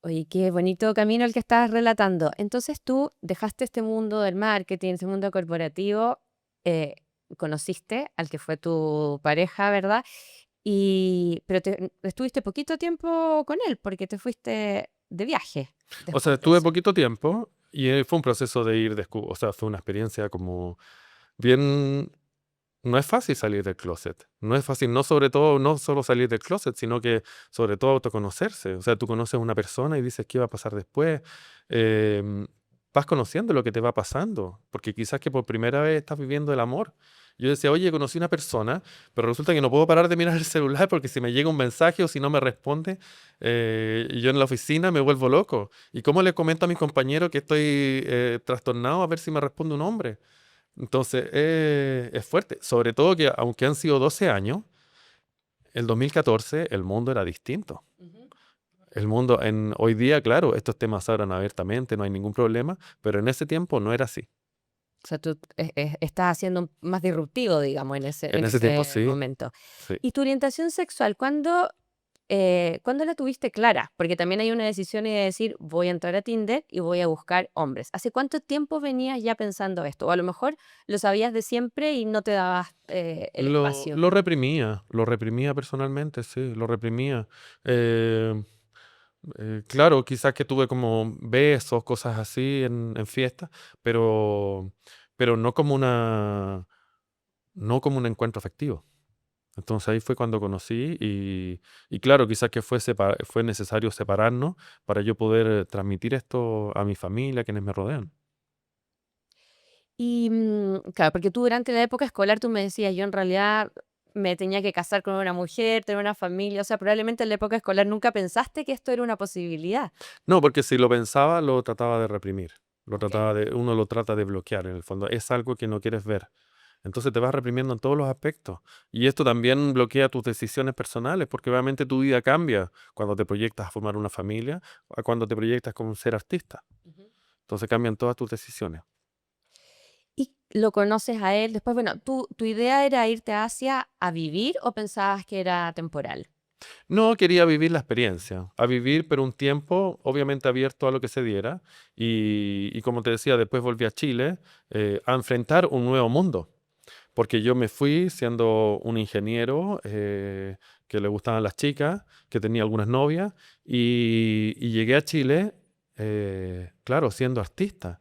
Oye, qué bonito camino el que estás relatando. Entonces tú dejaste este mundo del marketing, este mundo corporativo, eh, conociste al que fue tu pareja, ¿verdad? Pero estuviste poquito tiempo con él porque te fuiste de viaje O sea, después de estuve eso. poquito tiempo y fue un proceso de o sea, fue una experiencia como bien. No es fácil salir del closet. No es fácil, no sobre todo, no solo salir del closet, sino que sobre todo autoconocerse. O sea, tú conoces a una persona y dices qué va a pasar después. Em, Vas conociendo lo que te va pasando, porque quizás que por primera vez estás viviendo el amor. Yo decía, oye, conocí una persona, pero resulta que no puedo parar de mirar el celular porque si me llega un mensaje o si no me responde, yo en la oficina me vuelvo loco. ¿Y cómo le comento a mis compañeros que estoy trastornado a ver si me responde un hombre? Entonces, es fuerte. Sobre todo que, aunque han sido 12 años, el 2014 el mundo era distinto. Ujú. El mundo, hoy día, claro, estos temas se hablan abiertamente, no hay ningún problema, pero en ese tiempo no era así. O sea, tú estás haciendo más disruptivo, digamos, en En ese tiempo ese sí, momento. sí. ¿Y tu orientación sexual? ¿Cuándo ¿Cuándo la tuviste clara? Porque también hay una decisión de decir, voy a entrar a Tinder y voy a buscar hombres. ¿Hace cuánto tiempo venías ya pensando esto? O a lo mejor lo sabías de siempre y no te dabas el espacio. Lo reprimía personalmente, sí, lo reprimía. Eh, claro, quizás que tuve como besos, cosas así en fiestas, pero, pero no como un encuentro afectivo. Entonces ahí fue cuando conocí y claro, quizás que fue necesario separarnos para yo poder transmitir esto a mi familia, a quienes me rodean. Y claro, porque tú durante la época escolar tú me decías, yo en realidad me tenía que casar con una mujer, tener una familia, o sea, probablemente en la época escolar nunca pensaste que esto era una posibilidad. No, porque si lo pensaba, lo trataba de reprimir. Ok. Uno lo trata de bloquear en el fondo. Es algo que no quieres ver. Entonces te vas reprimiendo en todos los aspectos. Y esto también bloquea tus decisiones personales, porque obviamente tu vida cambia cuando te proyectas a formar una familia a cuando te proyectas como ser artista. Ujú. Entonces cambian todas tus decisiones. ¿Y lo conoces a él después? Bueno, ¿tu idea era irte a Asia a vivir o pensabas que era temporal? No, quería vivir la experiencia, a vivir, pero un tiempo obviamente abierto a lo que se diera. Y como te decía, después volví a Chile a enfrentar un nuevo mundo. Porque yo me fui siendo un ingeniero que le gustaban las chicas, que tenía algunas novias, y llegué a Chile, claro, siendo artista.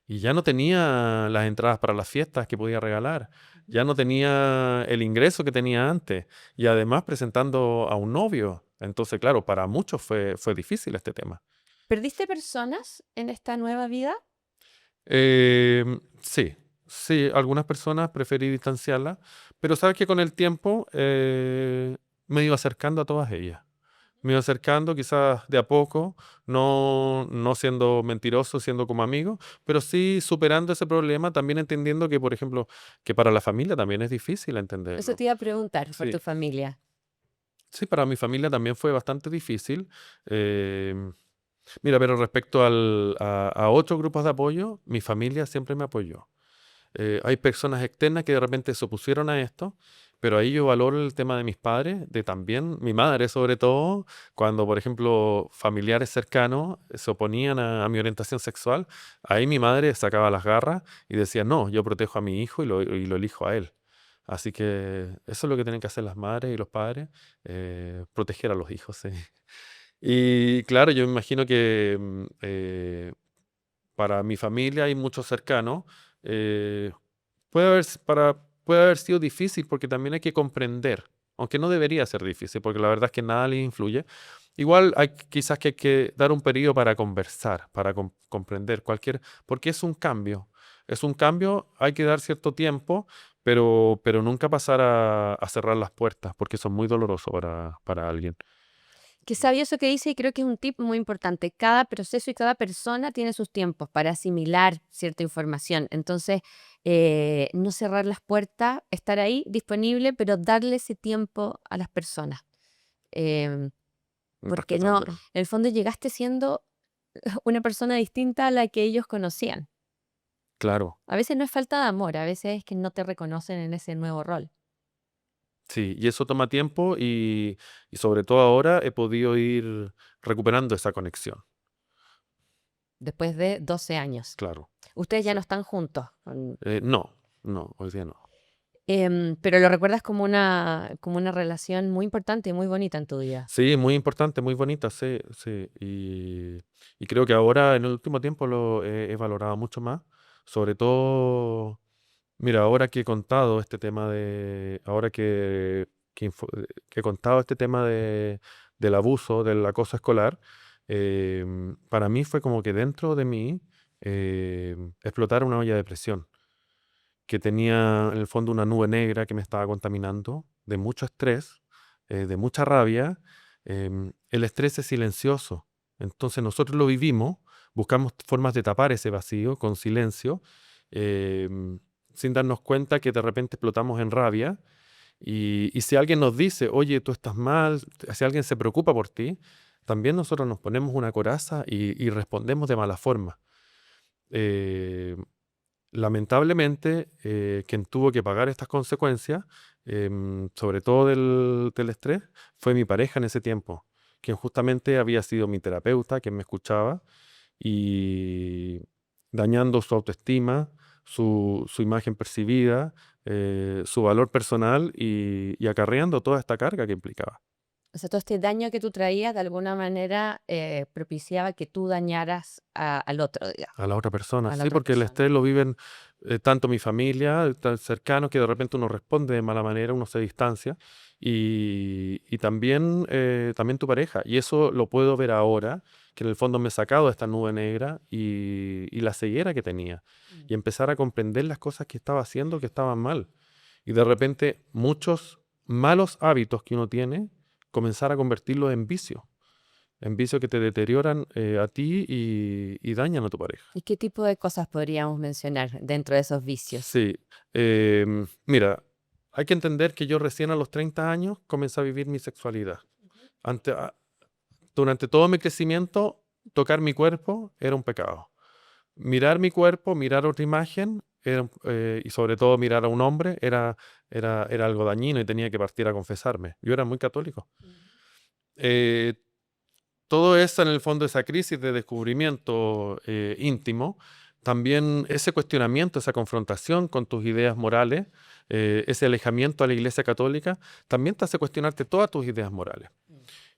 Y ya no tenía las entradas para las fiestas que podía regalar, ya no tenía el ingreso que tenía antes, y además presentando a un novio. Entonces, claro, para muchos fue difícil este tema. ¿Perdiste personas en esta nueva vida? Sí, sí, algunas personas preferí distanciarlas, pero sabes que con el tiempo me iba acercando a todas ellas. Me iba acercando quizás de a poco, no siendo mentiroso, siendo como amigo, pero sí superando ese problema, también entendiendo que, por ejemplo, que para la familia también es difícil Eso entenderlo. te iba a preguntar por Sí, tu familia. sí, para mi familia también fue bastante difícil. em, Mira, pero respecto a otros grupos de apoyo, mi familia siempre me apoyó. Hay personas externas que de repente se opusieron a esto, pero ahí yo valoro el tema de mis padres, de también mi madre sobre todo, cuando por ejemplo familiares cercanos se oponían a mi orientación sexual, ahí mi madre sacaba las garras y decía, no, yo protejo a mi hijo y lo elijo a él. Así que eso es lo que tienen que hacer las madres y los padres, proteger a los hijos. Sí. Y claro, yo me imagino que para mi familia y muchos cercanos, eh, puede haber sido difícil porque también hay que comprender, aunque no debería ser difícil, porque la verdad es que nada les influye. Igual quizás que hay que dar un periodo para conversar, para comprender porque es un cambio, hay que dar cierto tiempo, pero nunca pasar a cerrar las puertas, porque eso es muy doloroso para alguien. Qué sabio eso que dice y creo que es un tip muy importante. Cada proceso y cada persona tiene sus tiempos para asimilar cierta información. Entonces, no cerrar las puertas, estar ahí disponible, pero darle ese tiempo a las personas. Em, Porque no, Respetándolo. en el fondo llegaste siendo una persona distinta a la que ellos conocían. Claro. A veces no es falta de amor, a veces es que no te reconocen en ese nuevo rol. Sí, y eso toma tiempo y sobre todo ahora he podido ir recuperando esa conexión, Después de 12 años. claro. Ustedes ya Sí. no están juntos. No, no, hoy día no. Pero lo recuerdas como una relación muy importante y muy bonita en tu vida. Sí, muy importante, muy bonita, sí, sí. Y creo que ahora en el último tiempo lo he valorado mucho más. Sobre todo, mira, ahora que he contado este tema ahora que he contado este tema del abuso, del acoso escolar, para mí fue como que dentro de mí explotara una olla de presión, que tenía en el fondo una nube negra que me estaba contaminando, de mucho estrés, de mucha rabia. El estrés es silencioso, entonces nosotros lo vivimos, buscamos formas de tapar ese vacío con silencio, em, sin darnos cuenta que de repente explotamos en rabia. Y si alguien nos dice, oye, tú estás mal, si alguien se preocupa por ti, también nosotros nos ponemos una coraza y respondemos de mala forma. Eh, Lamentablemente, quien tuvo que pagar estas consecuencias sobre todo del estrés, fue mi pareja en ese tiempo, quien justamente había sido mi terapeuta, quien me escuchaba y dañando su autoestima, su imagen percibida, su valor personal y acarreando toda esta carga que implicaba. O sea, todo este daño que tú traías de alguna manera propiciaba que tú dañaras al otro, digamos, A la otra persona, a la sí, otra porque el persona. estrés lo viven tanto mi familia, tan cercanos, que de repente uno responde de mala manera, uno se distancia, y también tu pareja. Y eso lo puedo ver ahora, que en el fondo me he sacado de esta nube negra y la ceguera que tenía, Mm. y empezar a comprender las cosas que estaba haciendo que estaban mal. Y de repente muchos malos hábitos que uno tiene, comenzar a convertirlos en vicios que te deterioran a ti y dañan a tu pareja. ¿Y qué tipo de cosas podríamos mencionar dentro de esos vicios? Sí, mira, hay que entender que yo recién a los 30 años comencé a vivir mi sexualidad. Ante- a- Durante todo mi crecimiento, tocar mi cuerpo era un pecado. Mirar mi cuerpo, mirar otra imagen, y sobre todo mirar a un hombre, era algo dañino y tenía que partir a confesarme. Yo era muy católico. Eh, Todo eso en el fondo, esa crisis de descubrimiento íntimo, también ese cuestionamiento, esa confrontación con tus ideas morales, ese alejamiento a la Iglesia Católica, también te hace cuestionarte todas tus ideas morales.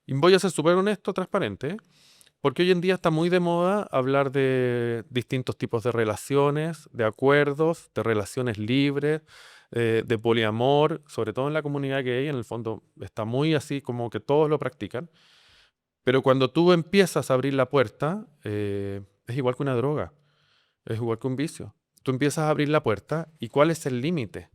Y voy a ser súper honesto, transparente, porque hoy en día está muy de moda hablar de distintos tipos de relaciones, de acuerdos, de relaciones libres, de poliamor, sobre todo en la comunidad gay, en el fondo está muy así como que todos lo practican. Pero cuando tú empiezas a abrir la puerta, es igual que una droga, es igual que un vicio. Tú empiezas a abrir la puerta y ¿cuál es el límite?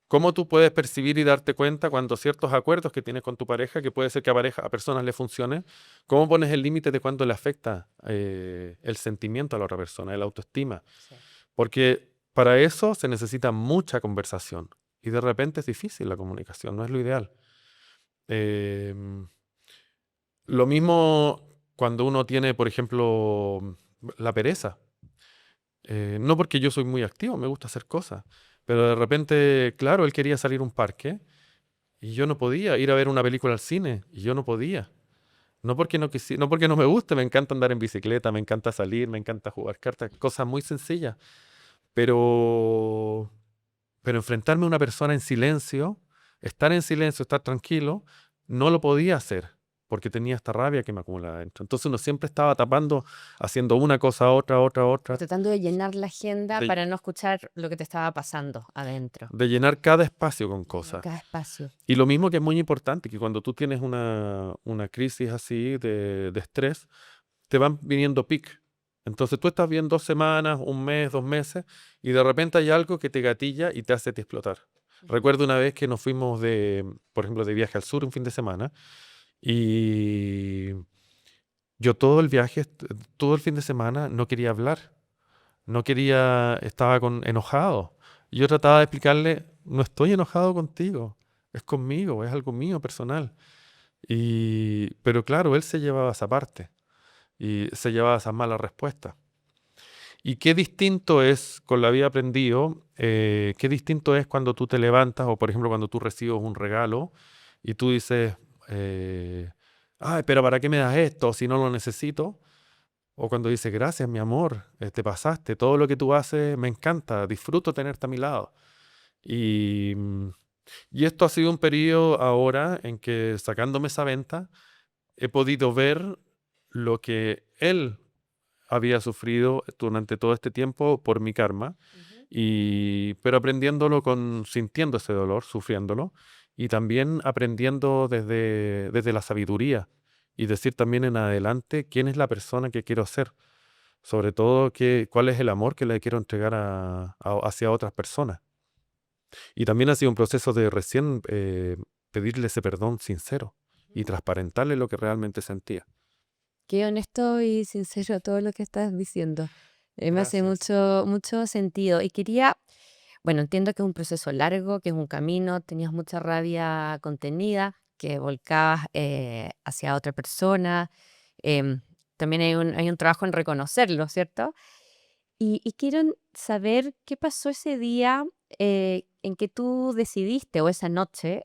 ¿Cómo tú puedes percibir y darte cuenta cuando ciertos acuerdos que tienes con tu pareja, que puede ser que a personas le funcione, cómo pones el límite de cuándo le afecta el sentimiento a la otra persona, el autoestima? Sí. Porque para eso se necesita mucha conversación y de repente es difícil la comunicación, no es lo ideal. Em, lo mismo cuando uno tiene, por ejemplo, la pereza. No porque yo soy muy activo, me gusta hacer cosas, pero de repente, claro, él quería salir a un parque y yo no podía ir a ver una película al cine y yo no podía. No porque no me guste, me encanta andar en bicicleta, me encanta salir, me encanta jugar cartas, cosas muy sencillas, pero pero enfrentarme a una persona en silencio, estar tranquilo, no lo podía hacer porque tenía esta rabia que me acumulaba dentro. Entonces uno siempre estaba tapando, haciendo una cosa, otra, otra, otra, Tratando de llenar la agenda de, para no escuchar lo que te estaba pasando adentro, de llenar cada espacio con llenar cosas. cada espacio. Y lo mismo que es muy importante, que cuando tú tienes una crisis así de estrés, te van viniendo pic. Entonces tú estás bien 2 semanas, un mes, 2 meses, y de repente hay algo que te gatilla y te hace explotar. Recuerdo una vez que nos fuimos por ejemplo, de viaje al sur un fin de semana, y yo todo el viaje, todo el fin de semana no quería hablar, no quería, estaba enojado. Y yo trataba de explicarle, no estoy enojado contigo, es conmigo, es algo mío, personal. Pero claro, él se llevaba esa parte y se llevaba esas malas respuestas. Y qué distinto es, con la vida aprendido, qué distinto es cuando tú te levantas o, por ejemplo, cuando tú recibes un regalo y tú dices, ay, pero ¿para qué me das esto si no lo necesito? O cuando dices, gracias, mi amor, te pasaste, todo lo que tú haces me encanta, disfruto tenerte a mi lado. Y, mm, y esto ha sido un periodo ahora en que, sacándome esa venta, he podido ver lo que él había sufrido durante todo este tiempo por mi karma, Ujú. pero aprendiéndolo sintiendo ese dolor, sufriéndolo, y también aprendiendo desde la sabiduría y decir también en adelante quién es la persona que quiero ser, sobre todo cuál es el amor que le quiero entregar hacia otras personas. Y también ha sido un proceso de recién pedirle ese perdón sincero y transparentarle lo que realmente sentía. Qué honesto y sincero todo lo que estás diciendo. Me hace Gracias. mucho sentido. Y quería, bueno, entiendo que es un proceso largo, que es un camino, tenías mucha rabia contenida, que volcabas hacia otra persona. em, También hay un trabajo en reconocerlo, ¿cierto? Y quiero saber qué pasó ese día en que tú decidiste, o esa noche,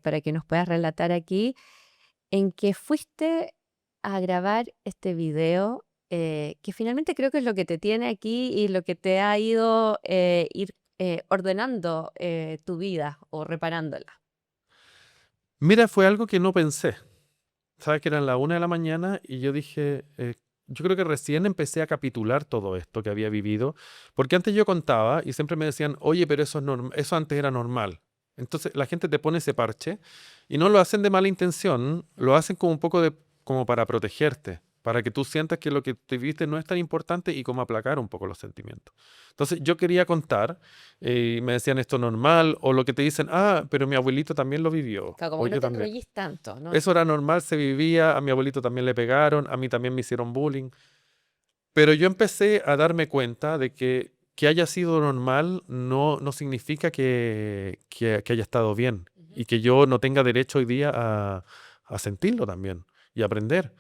para que nos puedas relatar aquí, en que fuiste a grabar este video, que finalmente creo que es lo que te tiene aquí y lo que te ha ido ir ordenando tu vida o reparándola. Mira, fue algo que no pensé. Sabes que eran la 1 de la mañana y yo dije, yo creo que recién empecé a capitular todo esto que había vivido, porque antes yo contaba y siempre me decían, oye, pero eso, eso antes era normal. Entonces la gente te pone ese parche y no lo hacen de mala intención, lo hacen como un poco de, como para protegerte, para que tú sientas que lo que te viviste no es tan importante y como aplacar un poco los sentimientos. Entonces yo quería contar y me decían esto normal o lo que te dicen, ah, pero mi abuelito también lo vivió, Claro, como o que no yo te también. enrollís tanto, ¿no? Eso era normal, se vivía, a mi abuelito también le pegaron, a mí también me hicieron bullying, pero yo empecé a darme cuenta de que haya sido normal no significa que haya estado bien Ujú. y que yo no tenga derecho hoy día a sentirlo también y aprender.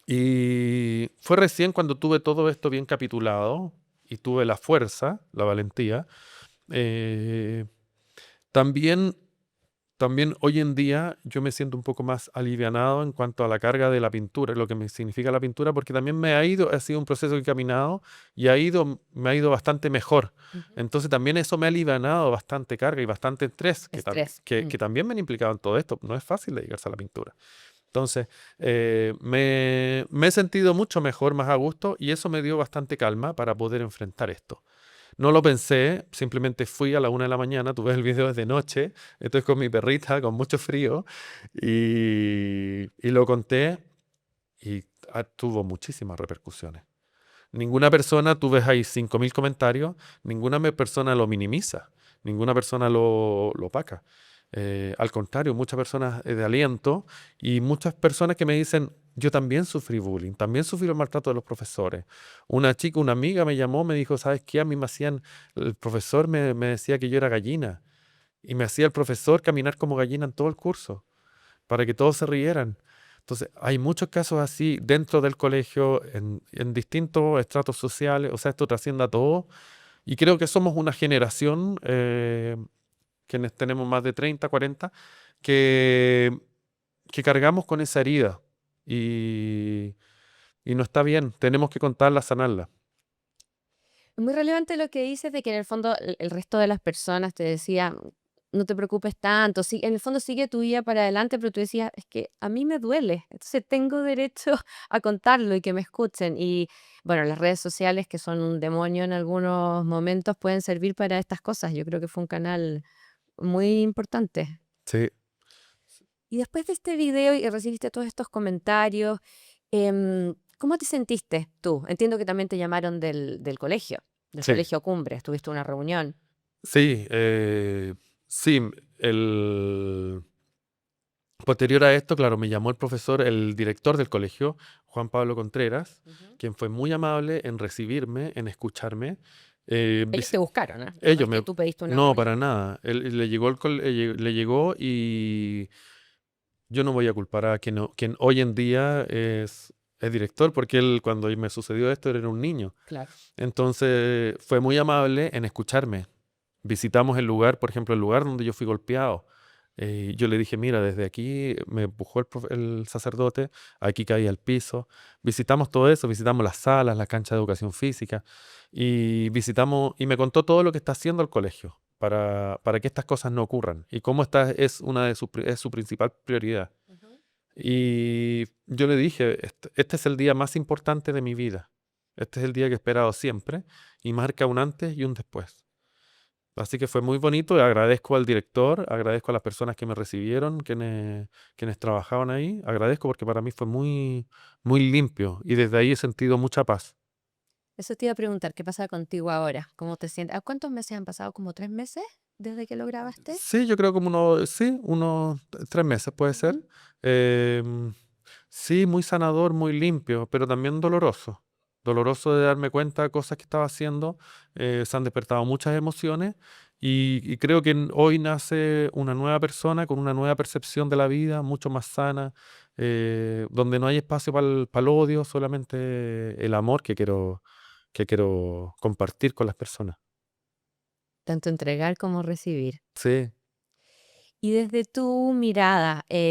Y fue recién cuando tuve todo esto bien capitulado y tuve la fuerza, la valentía, eh, también También hoy en día yo me siento un poco más alivianado en cuanto a la carga de la pintura, lo que me significa la pintura, porque también ha sido un proceso que he caminado y me ha ido bastante mejor. Ujú. Entonces también eso me ha alivianado bastante carga y bastante estrés Estrés. que también me han implicado en todo esto. No es fácil dedicarse a la pintura. Entonces, me he sentido mucho mejor, más a gusto, y eso me dio bastante calma para poder enfrentar esto. No lo pensé, simplemente fui a la 1 de la mañana, tuve el video desde noche, entonces con mi perrita, con mucho frío, y lo conté y tuvo muchísimas repercusiones. Ninguna persona, tú ves ahí 5.000 comentarios, ninguna persona lo minimiza, ninguna persona lo opaca. Al contrario, muchas personas de aliento y muchas personas que me dicen, yo también sufrí bullying, también sufrí el maltrato de los profesores. Una chica, una amiga me llamó, me dijo, ¿sabes qué? A mí me hacían, el profesor me decía que yo era gallina y me hacía el profesor caminar como gallina en todo el curso para que todos se rieran. Entonces, hay muchos casos así dentro del colegio, en distintos estratos sociales, o sea, esto trasciende a todo. Y creo que somos una generación, quienes tenemos más de 30, 40, que, que cargamos con esa herida. Y, y no está bien, tenemos que contarla, sanarla. Es muy relevante lo que dices de que en el fondo el resto de las personas te decían, no te preocupes tanto, sí, en el fondo sigue tu vida para adelante, pero tú decías, es que a mí me duele, entonces tengo derecho a contarlo y que me escuchen. Y bueno, las redes sociales, que son un demonio en algunos momentos, pueden servir para estas cosas. Yo creo que fue un canal muy importante. Sí, Y después de este video y recibiste todos estos comentarios, ¿cómo te sentiste tú? Entiendo que también te llamaron del sí, colegio Cumbre, tuviste una reunión. sí. Sí, el... Posterior a esto, claro, me llamó el profesor, el director del colegio, Juan Pablo Contreras, Ujú. quien fue muy amable en recibirme, en escucharme. Ellos te buscaron, ¿ah? No Ellos es que me... tú pediste una No, reunión. para nada. Le llegó, le llegó y yo no voy a culpar a quien hoy en día es director, porque él cuando me sucedió esto él era un niño. Claro. Entonces fue muy amable en escucharme. Visitamos el lugar, por ejemplo, el lugar donde yo fui golpeado. Yo le dije, mira, desde aquí me empujó el sacerdote, aquí caí al piso. Visitamos todo eso, visitamos las salas, la cancha de educación física y visitamos y me contó todo lo que está haciendo el colegio para que estas cosas no ocurran y cómo esta es una de es su principal prioridad. Ujú. Y yo le dije, este es el día más importante de mi vida. Este es el día que he esperado siempre y marca un antes y un después. Así que fue muy bonito. Agradezco al director, agradezco a las personas que me recibieron, quienes trabajaban ahí. Agradezco porque para mí fue muy limpio y desde ahí he sentido mucha paz. Eso te iba a preguntar, ¿qué pasa contigo ahora? ¿Cómo te sientes? ¿A cuántos meses han pasado? ¿Como 3 meses desde que lo grabaste? Sí, yo creo como unos 3 meses puede ser. Ujú. Em, sí, muy sanador, muy limpio, pero también doloroso. Doloroso de darme cuenta de cosas que estaba haciendo. Se han despertado muchas emociones y creo que hoy nace una nueva persona con una nueva percepción de la vida, mucho más sana, donde no hay espacio para el odio, solamente el amor que quiero compartir con las personas. tanto entregar como recibir. Sí. Y desde tu mirada, y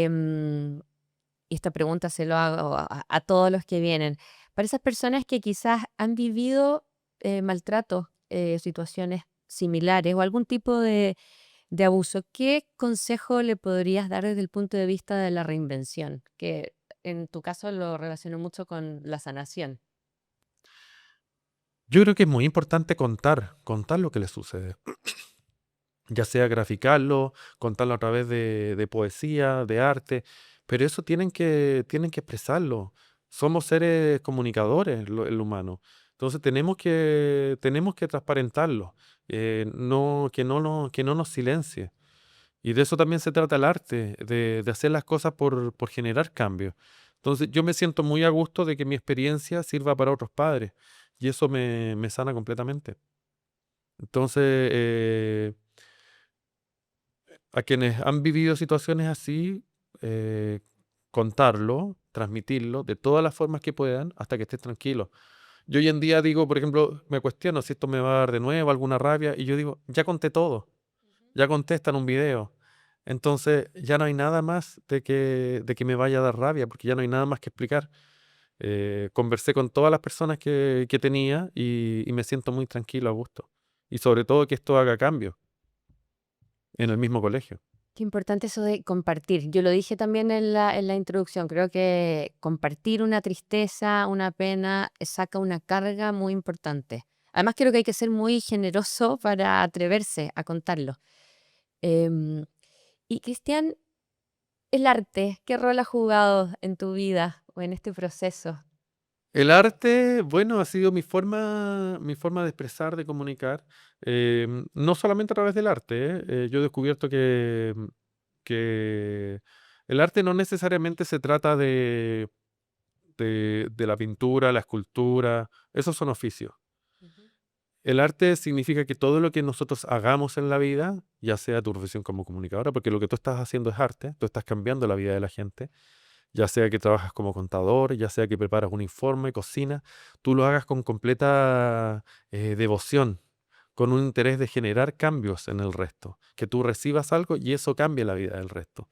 esta pregunta se lo hago a todos los que vienen, para esas personas que quizás han vivido maltrato, situaciones similares o algún tipo de abuso, ¿qué consejo le podrías dar desde el punto de vista de la reinvención? Que en tu caso lo relaciono mucho con la sanación. Yo creo que es muy importante contar lo que les sucede. Ya sea graficarlo, contarlo a través de poesía, de arte, pero eso tienen que expresarlo. Somos seres comunicadores, el humano. Entonces tenemos que transparentarlo, que no nos silencie. Y de eso también se trata el arte, de hacer las cosas por generar cambio. Entonces yo me siento muy a gusto de que mi experiencia sirva para otros padres y eso me sana completamente. Entonces, a quienes han vivido situaciones así, eh, contarlo, transmitirlo de todas las formas que puedan hasta que estés tranquilo. Yo hoy en día digo, por ejemplo, me cuestiono si esto me va a dar de nuevo alguna rabia y yo digo, ya conté todo, ya conté, está en un video. Entonces ya no hay nada más de que me vaya a dar rabia porque ya no hay nada más que explicar. Conversé con todas las personas que tenía y me siento muy tranquilo, a gusto. Y sobre todo que esto haga cambio en el mismo colegio. Qué importante eso de compartir. Yo lo dije también en la introducción. Creo que compartir una tristeza, una pena, saca una carga muy importante. Además, creo que hay que ser muy generoso para atreverse a contarlo. Em, y Cristian, el arte, ¿qué rol ha jugado en tu vida o en este proceso? El arte, bueno, ha sido mi forma de expresar, de comunicar, no solamente a través del arte, ¿eh? Yo he descubierto que el arte no necesariamente se trata de la pintura, la escultura, esos son oficios. Ujú. El arte significa que todo lo que nosotros hagamos en la vida, ya sea tu profesión como comunicadora, porque lo que tú estás haciendo es arte, tú estás cambiando la vida de la gente, ya sea que trabajas como contador, ya sea que preparas un informe, cocina, tú lo hagas con completa devoción, con un interés de generar cambios en el resto, que tú recibas algo y eso cambie la vida del resto.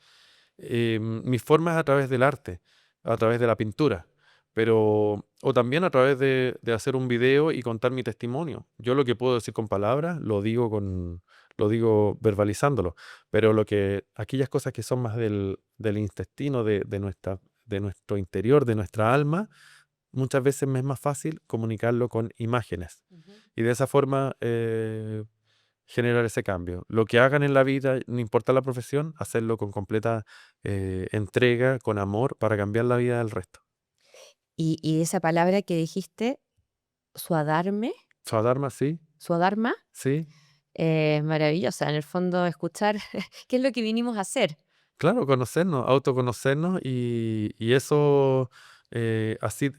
Mi forma es a través del arte, a través de la pintura, pero, o también a través de hacer un video y contar mi testimonio. Yo lo que puedo decir con palabras, lo digo verbalizándolo, pero aquellas cosas que son más del intestino, de nuestro interior, de nuestra alma, muchas veces me es más fácil comunicarlo con imágenes. Ujú. Y de esa forma generar ese cambio. Lo que hagan en la vida, no importa la profesión, hacerlo con completa entrega, con amor, para cambiar la vida del resto. Y esa palabra que dijiste, suadarme, Swadharma, sí, suadarma, sí. maravillosa. En el fondo, escuchar qué es lo que vinimos a hacer. Claro, conocernos, autoconocernos y eso, así,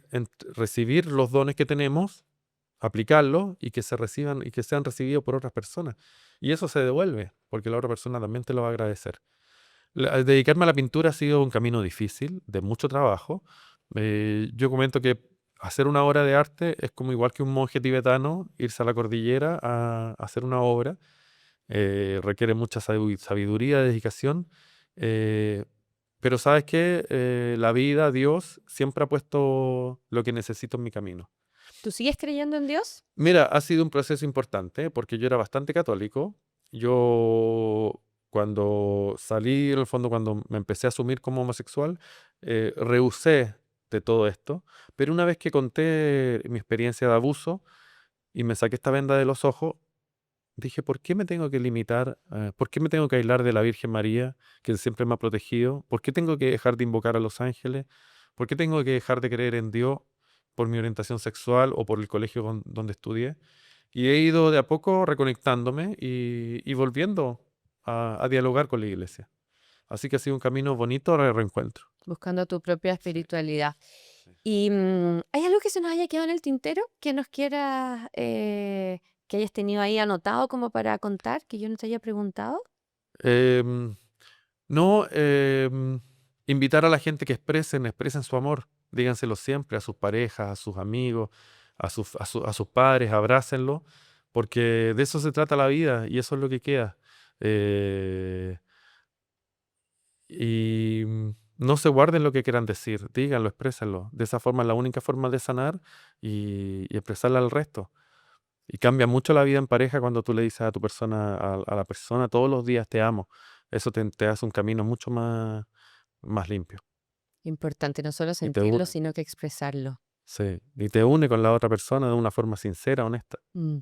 recibir los dones que tenemos, aplicarlos y que se reciban y que sean recibidos por otras personas. Y eso se devuelve, porque la otra persona también te lo va a agradecer. Dedicarme a la pintura ha sido un camino difícil, de mucho trabajo. Yo comento que hacer una obra de arte es como igual que un monje tibetano irse a la cordillera a hacer una obra. Requiere mucha sabiduría, dedicación. eh, pero sabes que la vida, Dios, siempre ha puesto lo que necesito en mi camino. ¿Tú sigues creyendo en Dios? Mira, ha sido un proceso importante porque yo era bastante católico. Yo, cuando salí, en el fondo, cuando me empecé a asumir como homosexual, rehusé de todo esto. Pero una vez que conté mi experiencia de abuso y me saqué esta venda de los ojos, dije, ¿por qué me tengo que limitar? ¿Por qué me tengo que aislar de la Virgen María, que siempre me ha protegido? ¿Por qué tengo que dejar de invocar a los ángeles? ¿Por qué tengo que dejar de creer en Dios por mi orientación sexual o por el colegio donde estudié? Y he ido de a poco reconectándome y volviendo a dialogar con la iglesia. Así que ha sido un camino bonito de reencuentro. Buscando tu propia espiritualidad. ¿Y hay algo que se nos haya quedado en el tintero que nos quieras, que hayas tenido ahí anotado como para contar, que yo no te haya preguntado? Em, no, invitar a la gente que expresen su amor. Díganselo siempre a sus parejas, a sus amigos, a sus padres, abrácenlo, porque de eso se trata la vida y eso es lo que queda. Eh, y no se guarden lo que quieran decir, díganlo, exprésenlo. De esa forma es la única forma de sanar y expresarla al resto. Y cambia mucho la vida en pareja cuando tú le dices a tu persona, a la persona todos los días te amo. Eso te hace un camino mucho más limpio. Importante no solo Y te sentirlo, une, sino que expresarlo. sí, y te une con la otra persona de una forma sincera, honesta. Mm.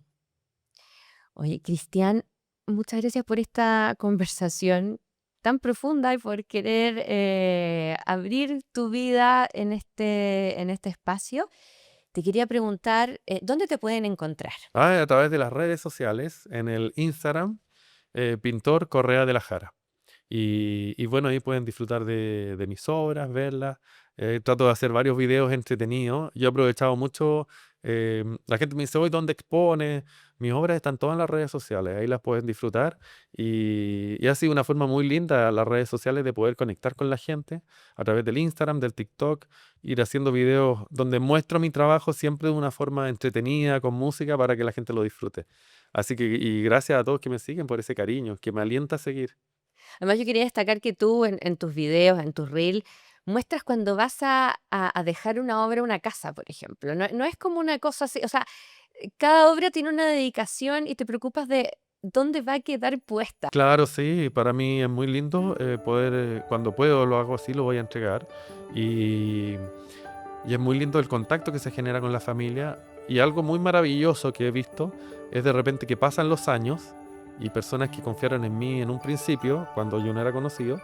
Oye, Cristian, muchas gracias por esta conversación tan profunda y por querer abrir tu vida en este espacio. Te quería preguntar, ¿dónde te pueden encontrar? A través de las redes sociales, en el Instagram, Pintor Correa de la Jara. Y bueno, ahí pueden disfrutar de mis obras, verlas. Trato de hacer varios videos entretenidos. Yo he aprovechado mucho. La gente me dice, hoy, ¿dónde expone? Mis obras están todas en las redes sociales. Ahí las pueden disfrutar. Y ha sido una forma muy linda las redes sociales de poder conectar con la gente a través del Instagram, del TikTok, ir haciendo videos donde muestro mi trabajo siempre de una forma entretenida, con música, para que la gente lo disfrute. Así que, y gracias a todos que me siguen por ese cariño, que me alienta a seguir. Además, yo quería destacar que tú en tus videos, en tus reels, muestras cuando vas a dejar una obra a una casa, por ejemplo. No, no es como una cosa así, o sea, cada obra tiene una dedicación y te preocupas de dónde va a quedar puesta. Claro, sí, para mí es muy lindo poder, cuando puedo lo hago así, lo voy a entregar. Y, y es muy lindo el contacto que se genera con la familia. Y algo muy maravilloso que he visto es de repente que pasan los años y personas que confiaron en mí en un principio, cuando yo no era conocido,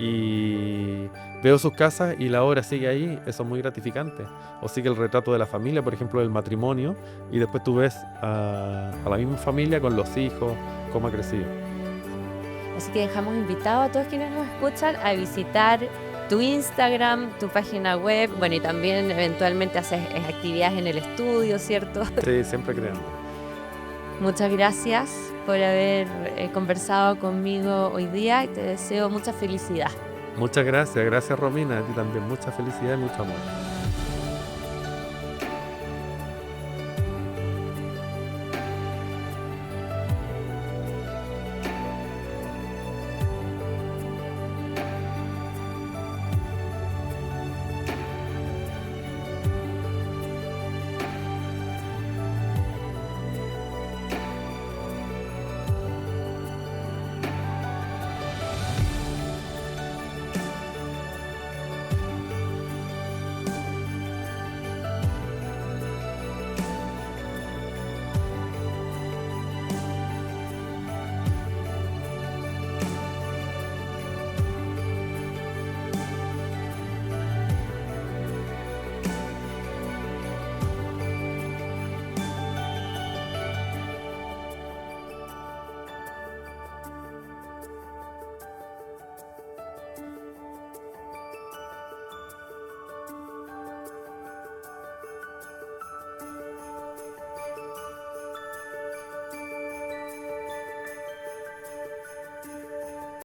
y veo sus casas y la obra sigue ahí, eso es muy gratificante. O sigue el retrato de la familia, por ejemplo, del matrimonio, y después tú ves a la misma familia con los hijos, cómo ha crecido. Así que dejamos invitados a todos quienes nos escuchan a visitar tu Instagram, tu página web, bueno, y también eventualmente haces actividades en el estudio, ¿cierto? Sí, siempre creando. Muchas gracias por haber conversado conmigo hoy día y te deseo mucha felicidad. Muchas gracias, gracias Romina, a ti también, mucha felicidad y mucho amor.